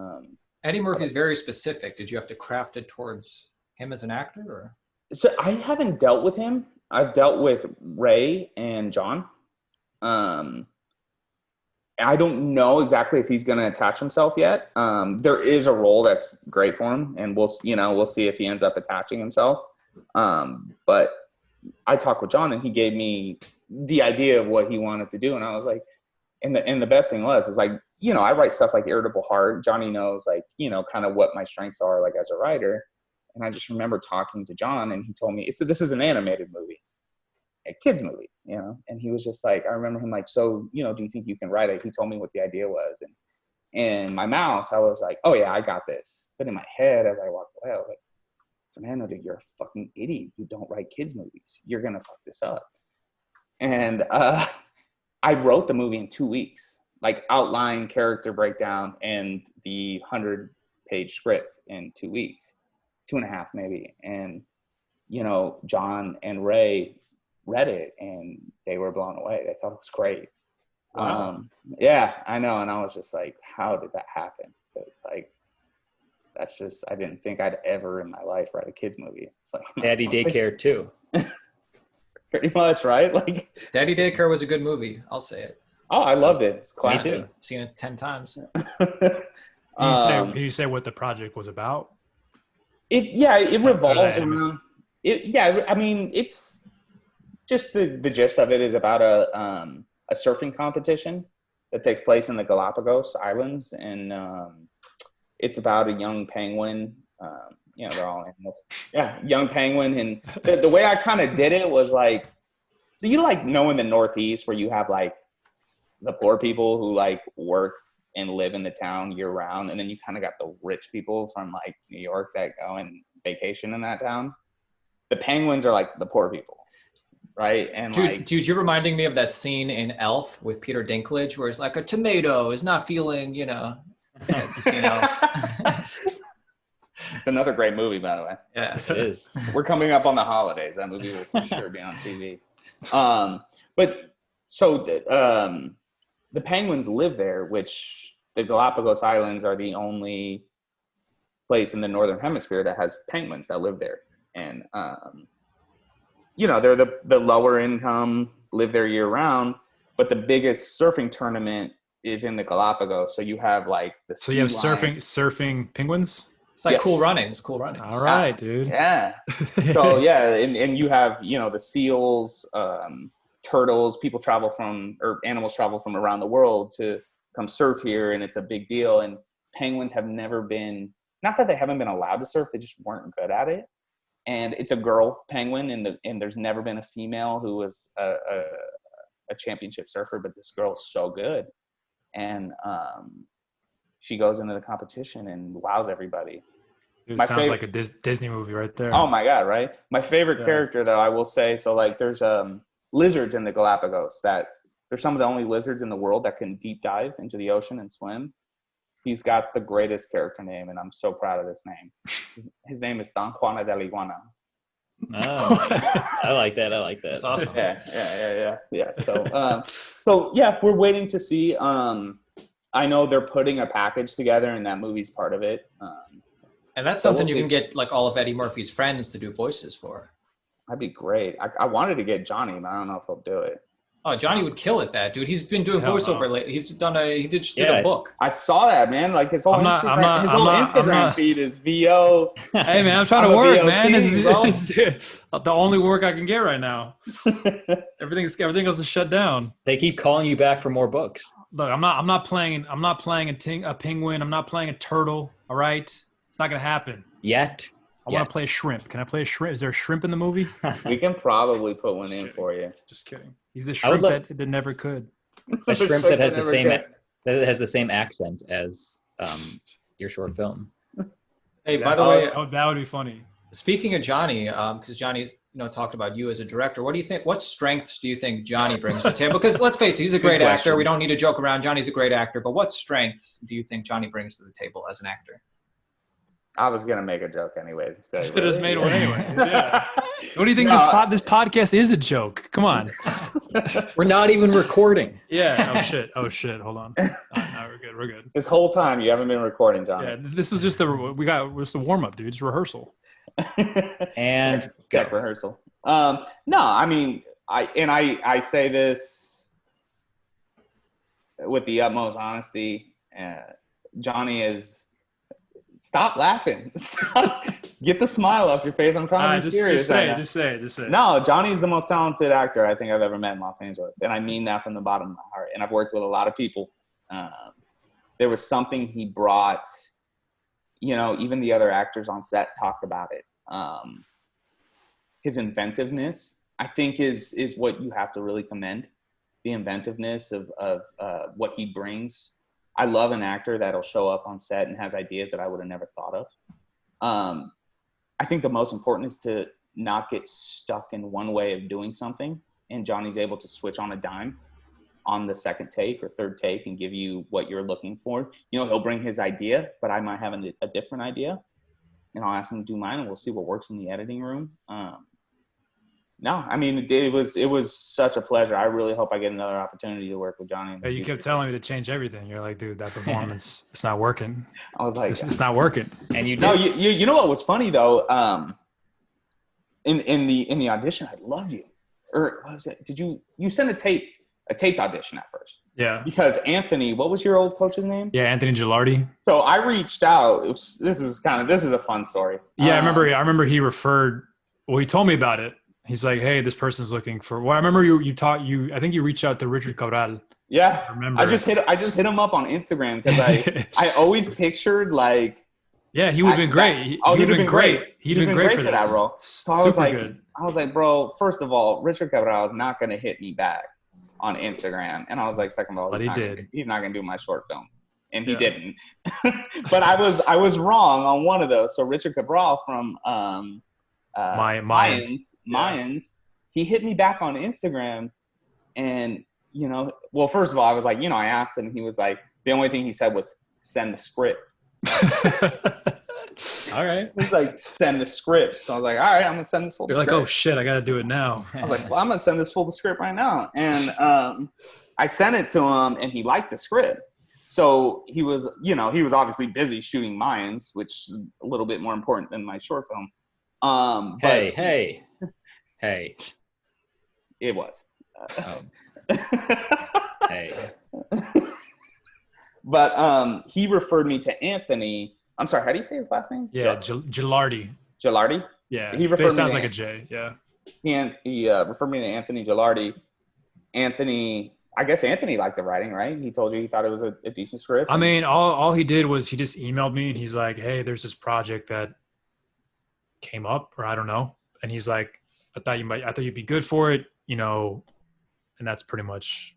Eddie Murphy is very specific. Did you have to craft it towards him as an actor, or? So I haven't dealt with him. I've dealt with Ray and John. I don't know exactly if he's going to attach himself yet. There is a role that's great for him, and we'll see if he ends up attaching himself. But I talked with John, and he gave me the idea of what he wanted to do, and I was like, And the best thing was, is like, you know, I write stuff like Irritable Heart. Johnny knows, like, you know, kind of what my strengths are, like, as a writer. And I just remember talking to John, and he told me, this is an animated movie, a kid's movie, you know? And he was just like, I remember him like, so, you know, do you think you can write it? He told me what the idea was. And in my mouth, I was like, oh yeah, I got this. But in my head, as I walked away, I was like, Fernando, dude, you're a fucking idiot. You don't write kids movies. You're going to fuck this up. And I wrote the movie in 2 weeks, like outline, character breakdown, and the 100-page script in 2 weeks, 2.5 maybe. And, you know, John and Ray read it, and they were blown away. They thought it was great. Wow. Yeah, I know. And I was just like, how did that happen? Because, like, that's just, I didn't think I'd ever in my life write a kid's movie. It's like Daddy Daycare too. pretty much, right? Like, Daddy Daycare was a good movie. I'll say it. oh, I loved it. It's Me classic. too. Seen it 10 times. Can you say what the project was about? It revolves around it. Yeah, I mean, it's just the gist of it is about a surfing competition that takes place in the Galapagos Islands, and it's about a young penguin. You know, they're all animals. Yeah, young penguin, and the way I kind of did it was like, so you like know in the Northeast where you have like the poor people who like work and live in the town year round, and then you kind of got the rich people from like New York that go and vacation in that town. The penguins are like the poor people, right? And dude, you're reminding me of that scene in Elf with Peter Dinklage where it's like a tomato is not feeling, you know. As you've seen Elf. It's another great movie, by the way. Yeah, It is. We're coming up on the holidays. That movie will for sure be on TV. But so the penguins live there, which the Galapagos Islands are the only place in the Northern Hemisphere that has penguins that live there. And, you know, they're the lower income, live there year round, but the biggest surfing tournament is in the Galapagos. So you have like the So you have surfing penguins? it's like Yes. Cool Runnings. Cool Runnings. All right, dude. Yeah. So yeah, and you have, you know, the seals, turtles, animals travel from around the world to come surf here, and it's a big deal. And penguins have never been, not that they haven't been allowed to surf, they just weren't good at it. And it's a girl penguin, and there's never been a female who was a championship surfer, but this girl's so good. And she goes into the competition and wows everybody. Dude, it sounds like a Disney movie right there. Oh my God, right? My favorite character, though, I will say, so like there's lizards in the Galapagos that they're some of the only lizards in the world that can deep dive into the ocean and swim. He's got the greatest character name, and I'm so proud of this name. His name is Don Juana de la Iguana. Oh, I like that. That's awesome. Yeah. So yeah, we're waiting to see. I know they're putting a package together, and that movie's part of it. And that's something you can get like all of Eddie Murphy's friends to do voices for. That'd be great. I wanted to get Johnny, but I don't know if he'll do it. Oh, Johnny would kill at that, dude. He's been doing voiceover lately. He just did Yeah. a book. I saw that, man. Like his whole Instagram feed is VO. Hey, man, I'm trying I'm to a work, VO man. This king, is the only work I can get right now. Everything else is shut down. They keep calling you back for more books. Look, I'm not playing a penguin. I'm not playing a turtle. All right, it's not gonna happen. Yet. I want to play a shrimp. Can I play a shrimp? Is there a shrimp in the movie? We can probably put one in for you. Just kidding. He's the shrimp that never could. A shrimp that has the same accent as your short film. Hey, by the way, that would be funny. speaking of Johnny, because Johnny's talked about you as a director. What do you think? What strengths do you think Johnny brings to the table? Because let's face it, he's a great actor. We don't need to joke around. Johnny's a great actor. But what strengths do you think Johnny brings to the table as an actor? I was gonna make a joke anyways. Should have just made one anyway. Yeah. What do you think this podcast is a joke? Come on. We're not even recording. Yeah. Oh shit. Hold on. No, we're good. This whole time you haven't been recording, John. Yeah. This was just a warm up, dude. It's rehearsal. And tech rehearsal. No, I mean, I say this with the utmost honesty. Johnny is. Stop laughing. Get the smile off your face. I'm trying to be serious. Just say it. No, Johnny's the most talented actor I think I've ever met in Los Angeles. And I mean that from the bottom of my heart. And I've worked with a lot of people. There was something he brought, even the other actors on set talked about it. His inventiveness, I think, is what you have to really commend. The inventiveness of what he brings. I love an actor that'll show up on set and has ideas that I would have never thought of. I think the most important is to not get stuck in one way of doing something. And Johnny's able to switch on a dime on the second take or third take and give you what you're looking for. He'll bring his idea, but I might have a different idea. And I'll ask him to do mine, and we'll see what works in the editing room. No, I mean, it was such a pleasure. I really hope I get another opportunity to work with Johnny. You kept telling me to change everything. You're like, dude, that performance, it's not working. I was like, it's not working. And you did. No, you know what was funny though? In the audition, I loved you. Or what was it? Did you sent a taped audition at first? Yeah. Because Anthony, what was your old coach's name? Yeah, Anthony Gilardi. So I reached out. This is a fun story. Yeah, I remember he referred. Well, he told me about it. He's like, hey, this person's looking for. Well, I remember I think you reached out to Richard Cabral. Yeah, I remember. I just hit him up on Instagram because I always pictured like. Yeah, he would have been great. He'd have been great. He'd have been great for that role. So I was like, bro, first of all, Richard Cabral is not going to hit me back on Instagram, and I was like, second of all, he's not going to do my short film, and he didn't. But I was wrong on one of those. So Richard Cabral from Mayans, he hit me back on Instagram, and well, first of all, I was like, I asked him, and he was like, the only thing he said was send the script. All right. He's like, send the script. So I was like, all right, I'm gonna send this full. You're script. like, oh shit, I gotta do it now. I was like, well, I'm gonna send this full script right now, and I sent it to him, and he liked the script. So he was obviously busy shooting Mayans, which is a little bit more important than my short film. Hey. It was. Hey. But he referred me to Anthony. I'm sorry, how do you say his last name? Yeah, Gilardi. Gilardi? Yeah, it sounds like a J, yeah. He referred me to Anthony Gilardi. I guess Anthony liked the writing, right? He told you he thought it was a decent script. I mean, all he did was he just emailed me, and he's like, hey, there's this project that came up, or I don't know. And he's like, I thought you'd be good for it, and that's pretty much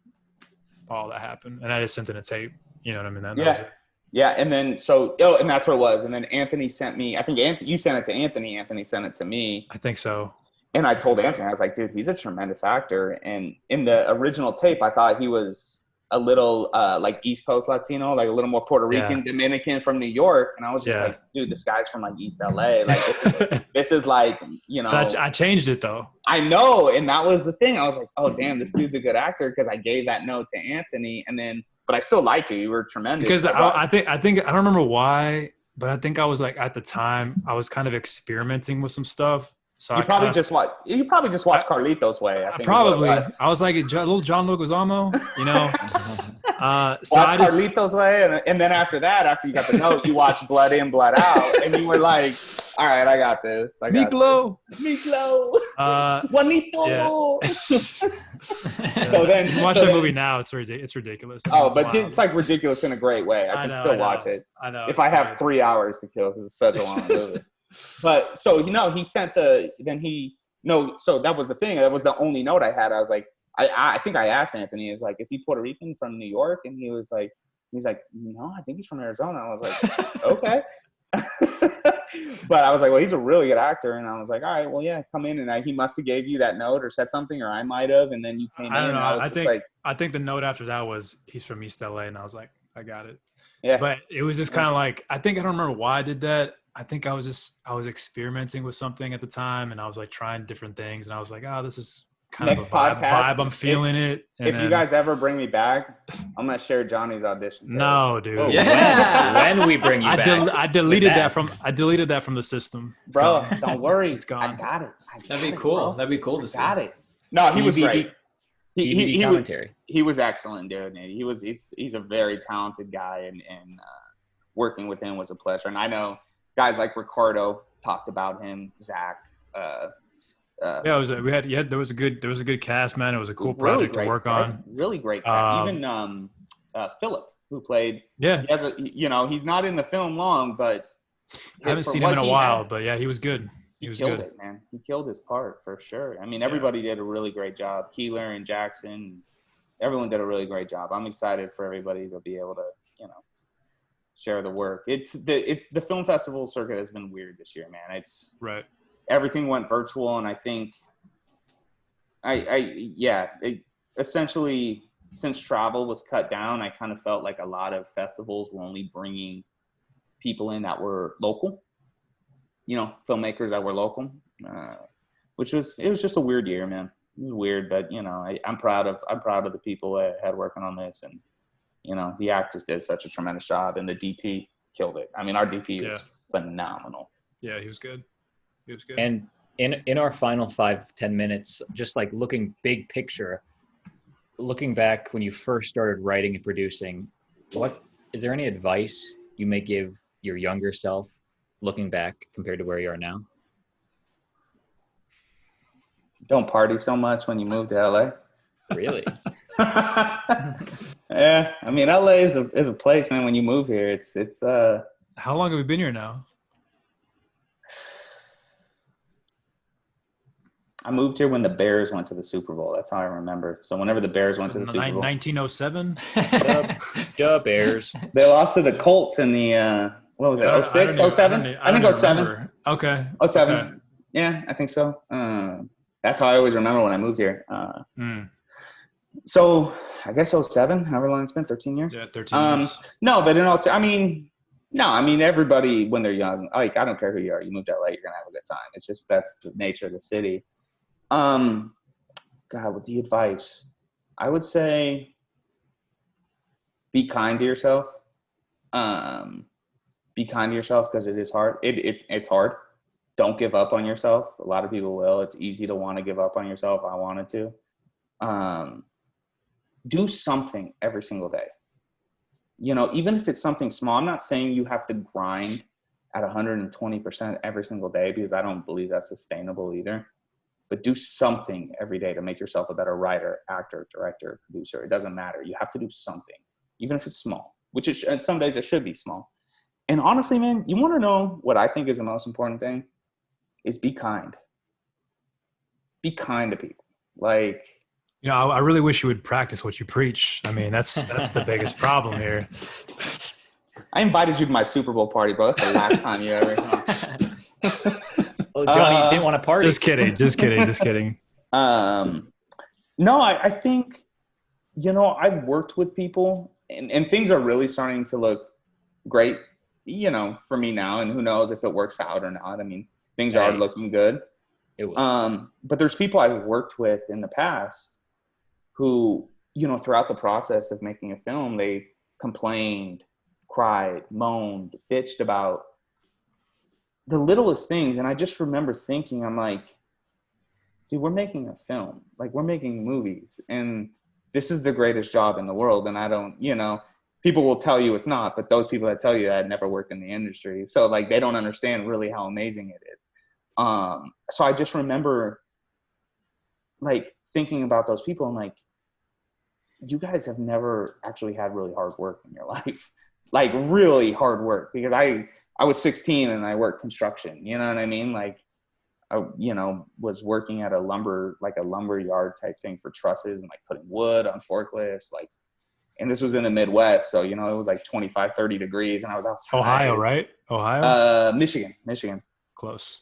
all that happened. And I just sent in a tape, you know what I mean? That was it. Yeah, and then and that's what it was. And then Anthony sent me, I think you sent it to Anthony. Anthony sent it to me. I think so. And I told Anthony, I was like, dude, he's a tremendous actor. And in the original tape, I thought he was a little like East Coast Latino, like a little more Puerto Rican, Dominican from New York. And I was just like, dude, this guy's from like East LA. Like this is like, I changed it though. I know. And that was the thing. I was like, oh, damn, this dude's a good actor because I gave that note to Anthony. And then, but I still liked you. You were tremendous. Because I think I don't remember why, but I think I was like at the time I was kind of experimenting with some stuff. So you probably just watched Carlitos Way. I was like a little John Leguizamo, So watch Carlitos Way, and then after you got the note, you watched Blood In, Blood Out, and you were like, all right, I got this. Miklo. Juanito. Yeah. So then you watch that movie now, it's ridiculous. It's like ridiculous in a great way. I can still watch it. I know. If I have 3 hours to kill, because it's such a long movie. But he sent so that was the thing. That was the only note I had. I was like, I think I asked Anthony, is he Puerto Rican from New York? And he's like, no, I think he's from Arizona. I was like, okay. But I was like, well, he's a really good actor. And I was like, all right, well, yeah, come in. And he must have gave you that note or said something, or I might have. And then you came in. I don't know. And I think the note after that was he's from East LA. And I was like, I got it. Yeah. But it was just kind of like, I don't remember why I did that. I think I was experimenting with something at the time, and I was like trying different things, and I was like, oh, this is kind Next of a vibe. I'm feeling it. And if you guys ever bring me back, I'm gonna share Johnny's audition. No, dude. Oh, yeah. When we bring you back, I deleted that from the system. It's gone. Don't worry, it's gone. I got it. That'd be cool. Bro. That'd be cool to see. Got it. No, he was great. DVD commentary. He was excellent, dude. He's a very talented guy, and working with him was a pleasure. And I know guys like Ricardo, talked about him. Zach. Yeah, there was a good cast, man. It was a cool Really project to work on. Really great cast. Even Philip, who played. Yeah, He has he's not in the film long, but I haven't seen him in a while. But yeah, he was good. He was killed good. it, man. He killed his part for sure. I mean, everybody did a really great job. Keeler and Jackson, everyone did a really great job. I'm excited for everybody to be able to, share the work. It's the film festival circuit has been weird this year, man. It's right. Everything went virtual, and I think, essentially, since travel was cut down, I kind of felt like a lot of festivals were only bringing people in that were local. Filmmakers that were local, it was just a weird year, man. It was weird, but I'm proud of the people that had working on this, and the actors did such a tremendous job, and the DP killed it. I mean, our DP is phenomenal. Yeah, he was good. He was good. And in our final 5-10 minutes, just like looking big picture, looking back when you first started writing and producing, what is there any advice you may give your younger self looking back compared to where you are now? Don't party so much when you move to LA. Really? Yeah, I mean, LA is a place, man. When you move here, it's How long have we been here now? I moved here when the Bears went to the Super Bowl. That's how I remember. So whenever the Bears went to the Super Bowl, 1907. Duh, Bears. They lost to the Colts in the what was it? 06, 07? I think 07. Okay. 07. Okay. Yeah, I think so. That's how I always remember when I moved here. So I guess 07, however long it's been, 13 years. Yeah, 13 years. No, but I mean, everybody when they're young, like I don't care who you are, you move to LA, you're gonna have a good time. It's just that's the nature of the city. God, with the advice, I would say be kind to yourself. Be kind to yourself because it is hard. It's hard. Don't give up on yourself. A lot of people will. It's easy to want to give up on yourself. I wanted to. Do something every single day. Even if it's something small. I'm not saying you have to grind at 120% every single day because I don't believe that's sustainable either. But do something every day to make yourself a better writer, actor, director, producer. It doesn't matter. You have to do something, even if it's small, and some days it should be small. And honestly, man, you want to know what I think is the most important thing? Is be kind. Be kind to people. Like, I really wish you would practice what you preach. I mean, that's the biggest problem here. I invited you to my Super Bowl party, bro. That's the last time you ever come. Oh, Johnny didn't want to party. Just kidding. No, I think, I've worked with people and things are really starting to look great, for me now. And who knows if it works out or not. I mean, things are looking good. It will. But there's people I've worked with in the past who, throughout the process of making a film, they complained, cried, moaned, bitched about the littlest things. And I just remember thinking, I'm like, dude, we're making a film. Like, we're making movies. And this is the greatest job in the world. And I don't, people will tell you it's not, but those people that tell you that never worked in the industry. So, like, they don't understand really how amazing it is. So I just remember, like, thinking about those people and, like, you guys have never actually had really hard work in your life. Like, really hard work. Because I was 16 and I worked construction, you know what I mean? Like, I, was working at a lumber yard type thing for trusses and like putting wood on forklifts, like, and this was in the Midwest. So, it was like 25, 30 degrees and I was outside. Ohio, right? Ohio? Michigan. Close.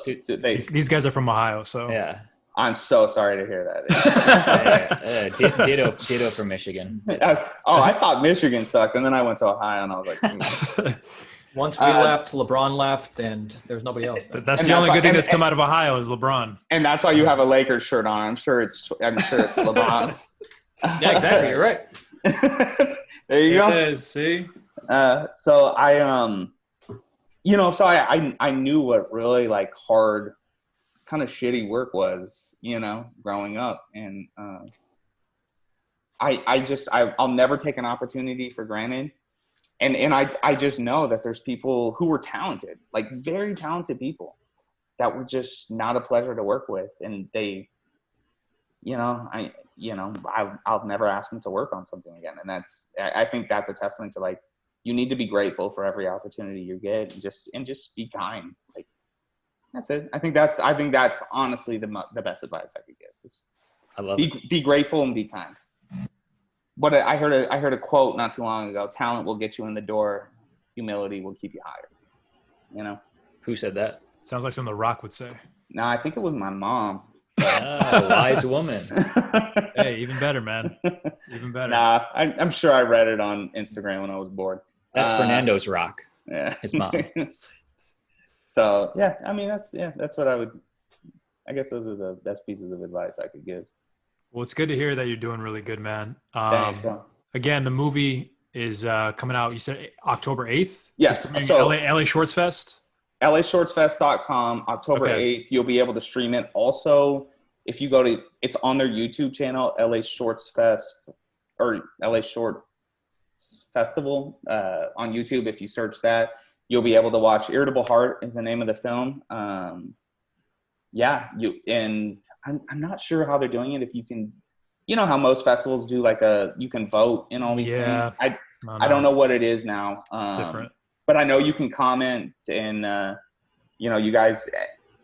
These guys are from Ohio. So yeah. I'm so sorry to hear that. Ditto for Michigan. I thought Michigan sucked. And then I went to Ohio and I was like, Once we left, LeBron left, and there's nobody else. That's the only good thing that's come out of Ohio is LeBron. And that's why you have a Lakers shirt on. I'm sure it's LeBron's. Yeah, exactly. You're right. There you go. It is, see? So I, I knew what really like hard, kind of shitty work was, growing up. And I'll never take an opportunity for granted. and I just know that there's people who were talented, like very talented people that were just not a pleasure to work with. And they, I'll never ask them to work on something again. And I think that's a testament to like, you need to be grateful for every opportunity you get and just be kind. Like, that's it. I think that's honestly the best advice I could give. I love it. Be grateful and be kind. But I heard a quote not too long ago: "Talent will get you in the door. Humility will keep you hired." Who said that? Sounds like something The Rock would say. No, I think it was my mom. Oh, wise woman. Hey, even better, man. Even better. Nah, I'm sure I read it on Instagram when I was bored. That's Fernando's rock. Yeah, his mom. So yeah, I mean that's what I guess those are the best pieces of advice I could give. Well, it's good to hear that you're doing really good, man. Thanks, bro. Again, the movie is coming out. You said October 8th? Yes. So LA Shorts Fest? LAShortsFest.com, October 8th. You'll be able to stream it. Also, if you go to, it's on their YouTube channel, LA Shorts Fest or LA Short Festival on YouTube. If you search that, you'll be able to watch. Irritable Heart is the name of the film. I'm not sure how they're doing it. If you can, how most festivals do, like you can vote in all these things. I don't know what it is now. It's different. But I know you can comment and, you guys,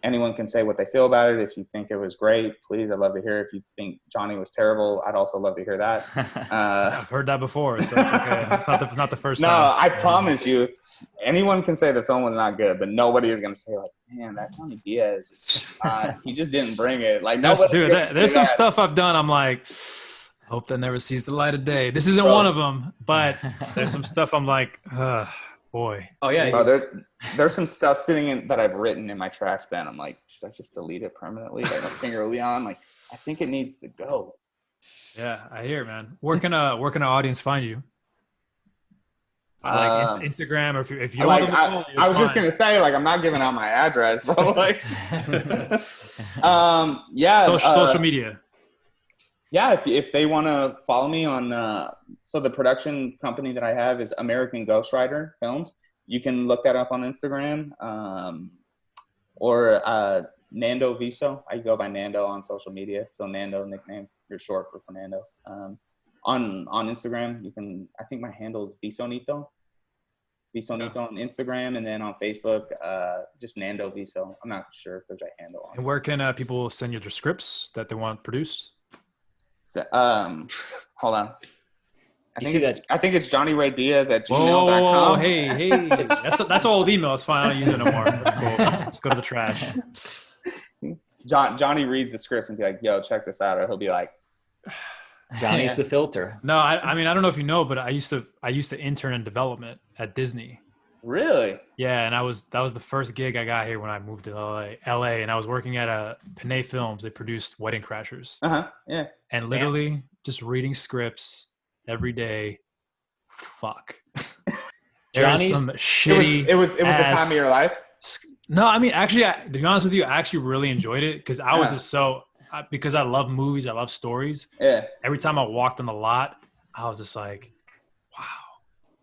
anyone can say what they feel about it. If you think it was great, please, I'd love to hear. If you think Johnny was terrible, I'd also love to hear that. I've heard that before, so it's okay. It's not the first time. No, I promise you, anyone can say the film was not good, but nobody is going to say like, man, that Johnny Diaz, he just didn't bring it. Like, there's some stuff I've done. I'm like, I hope that never sees the light of day. This isn't one of them, but there's some stuff I'm like, boy. Oh yeah. There's some stuff sitting in that I've written in my trash bin. I'm like, should I just delete it permanently? Like a finger Leon. Like, I think it needs to go. Yeah, I hear it, man. Where can an audience find you? Like Instagram, or if you like, want to I was just gonna say, like, I'm not giving out my address, bro. Like, social media. Yeah, if they want to follow me on, so the production company that I have is American Ghostwriter Films. You can look that up on Instagram, or Nando Viso. I go by Nando on social media. So Nando nickname, you're short for Fernando. On Instagram, you can. I think my handle is Visonito. Visonito on Instagram, and then on Facebook, just Nando Viso. I'm not sure if there's a handle on. And where can people send you their scripts that they want produced? So, hold on. I think it's Johnny Ray Diaz at gmail.com. Whoa, hey. That's an old email. It's fine. I don't use it no more. That's cool. Let's go to the trash. Johnny reads the scripts and be like, yo, check this out. Or he'll be like, Johnny's the filter. No, I mean, I don't know if you know, but I used to intern in development at Disney. Really? Yeah, and that was the first gig I got here when I moved to LA, and I was working at Panay Films. They produced Wedding Crashers. Yeah. And literally just reading scripts every day. Fuck. Johnny's some shitty. It was the time of your life. No, I mean, actually, to be honest with you, I actually really enjoyed it because I was just because I love movies, I love stories. Yeah. Every time I walked on the lot, I was just like, wow,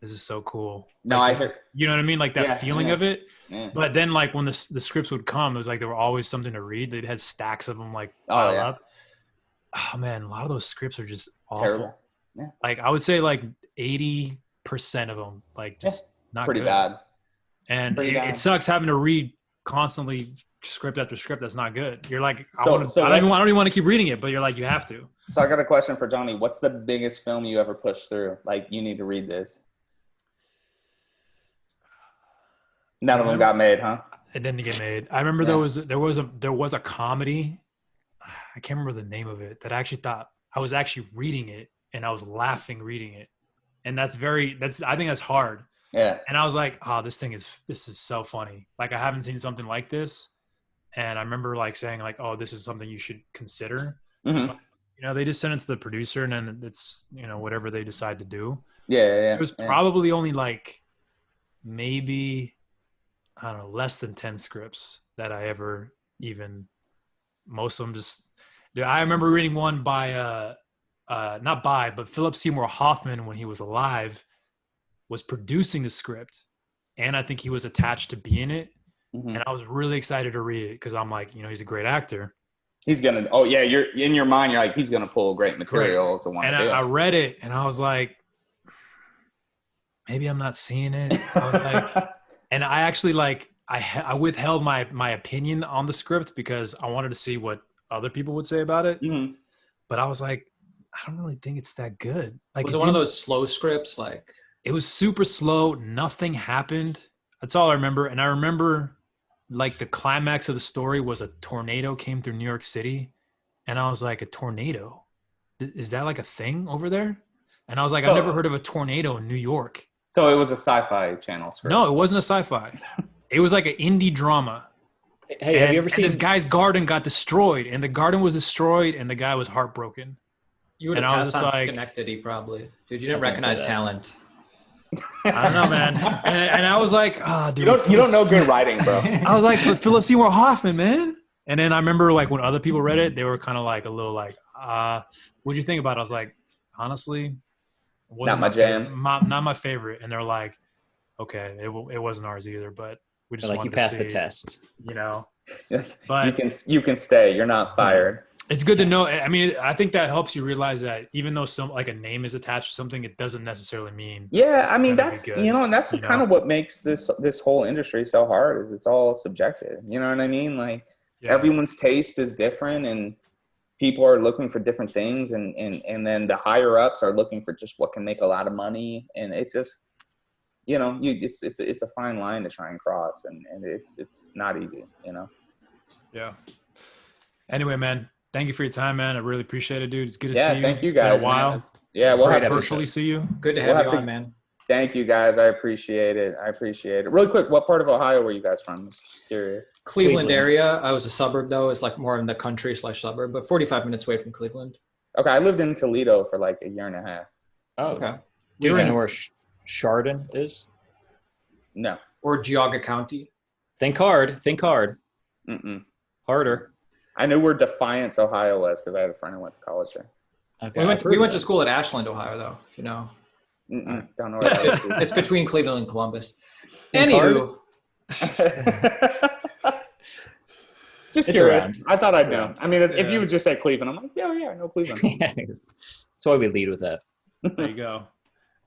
this is so cool. No, like, you know what I mean? Like that feeling of it. Yeah. But then like when the scripts would come, it was like there were always something to read. They had stacks of them like piled up. Oh man, a lot of those scripts are just awful. Terrible. Yeah. Like I would say like 80% of them, like just not pretty good. Bad. And it sucks having to read constantly script after script that's not good. You're like, I don't even want to keep reading it, but you're like, you have to. So I got a question for Johnny. What's the biggest film you ever pushed through? Like, you need to read this. None of them got made, huh? It didn't get made. I remember there was a comedy. I can't remember the name of it that I actually thought I was actually reading it and I was laughing reading it. And I think that's hard. Yeah. And I was like, oh, this is so funny. Like I haven't seen something like this. And I remember like saying like, oh, this is something you should consider. Mm-hmm. But, they just send it to the producer and then it's, whatever they decide to do. Yeah. It was probably only like maybe, I don't know, less than 10 scripts that I ever even, most of them just, I remember reading one by, but Philip Seymour Hoffman when he was alive was producing the script, and I think he was attached to be in it. Mhm. And I was really excited to read it because I'm like, he's a great actor. He's gonna. Oh yeah, you're in your mind. You're like, he's gonna pull great material to want And to do. I read it, and I was like, maybe I'm not seeing it. I was like, and I actually I withheld my opinion on the script because I wanted to see what other people would say about it. Mhm. But I was like, I don't really think it's that good. Like, Was it one of those slow scripts? Like, it was super slow. Nothing happened. That's all I remember. And I remember like the climax of the story was a tornado came through New York City. And I was like, a tornado? Is that like a thing over there? And I was like, I've never heard of a tornado in New York. So it was a sci-fi channel script. No, it wasn't a sci-fi. It was like an indie drama. Hey, have you ever seen this guy's garden got destroyed, and the garden was destroyed, and the guy was heartbroken. you would And have I was passed just on like- Schenectady probably. Dude, you didn't I was gonna recognize say that. talent. I don't know, man. And I was like, dude. You don't know good writing, bro. I was like, Philip Seymour Hoffman, man. And then I remember like when other people read it, they were kind of like a little like, what'd you think about it? I was like, honestly, it wasn't Not my jam. favorite. Not my favorite. And they're like, okay, it wasn't ours either, but we just like you wanted passed to the see, test? But you can stay. You're not fired. it's good to know. I mean, I think that helps you realize that even though like a name is attached to something, it doesn't necessarily mean. Yeah, I mean Gonna be that's good, and that's you kind know? of what makes this whole industry so hard is it's all subjective. You know what I mean? Like Yeah. everyone's taste is different, and people are looking for different things, and then the higher ups are looking for just what can make a lot of money, and it's just it's a fine line to try and cross, and it's not easy. Yeah. Anyway, man, thank you for your time, man. I really appreciate it, dude. It's good to Yeah, see you. thank you It's been guys. a while. Man. Yeah, we'll Great have to Virtually see you. Good to We'll have have you to- on, man. Thank you guys. I appreciate it. Really quick, what part of Ohio were you guys from? Just curious. Cleveland area. I was a suburb though. It's like more in the country / suburb, but 45 minutes away from Cleveland. Okay, I lived in Toledo for like a year and a half. Oh, Okay. do you know where Chardon is? No. Or Geauga County. Think hard. Mm-mm. Harder. I knew where Defiance, Ohio was because I had a friend who went to college there. Okay. We I've heard went of to that. school at Ashland, Ohio, though. If you know, Don't know where that is. it's between Cleveland and Columbus. Think Anywho, Just It's curious. around. I thought I'd know. Around. I mean, if you would just say Cleveland, I'm like, yeah, I know Cleveland. That's why we lead with that. There you go.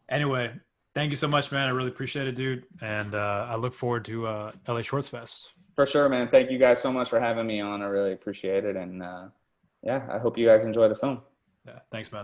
Anyway, thank you so much, man. I really appreciate it, dude. And I look forward to LA Shorts Fest. For sure, man. Thank you guys so much for having me on. I really appreciate it. And I hope you guys enjoy the film. Yeah, thanks, man.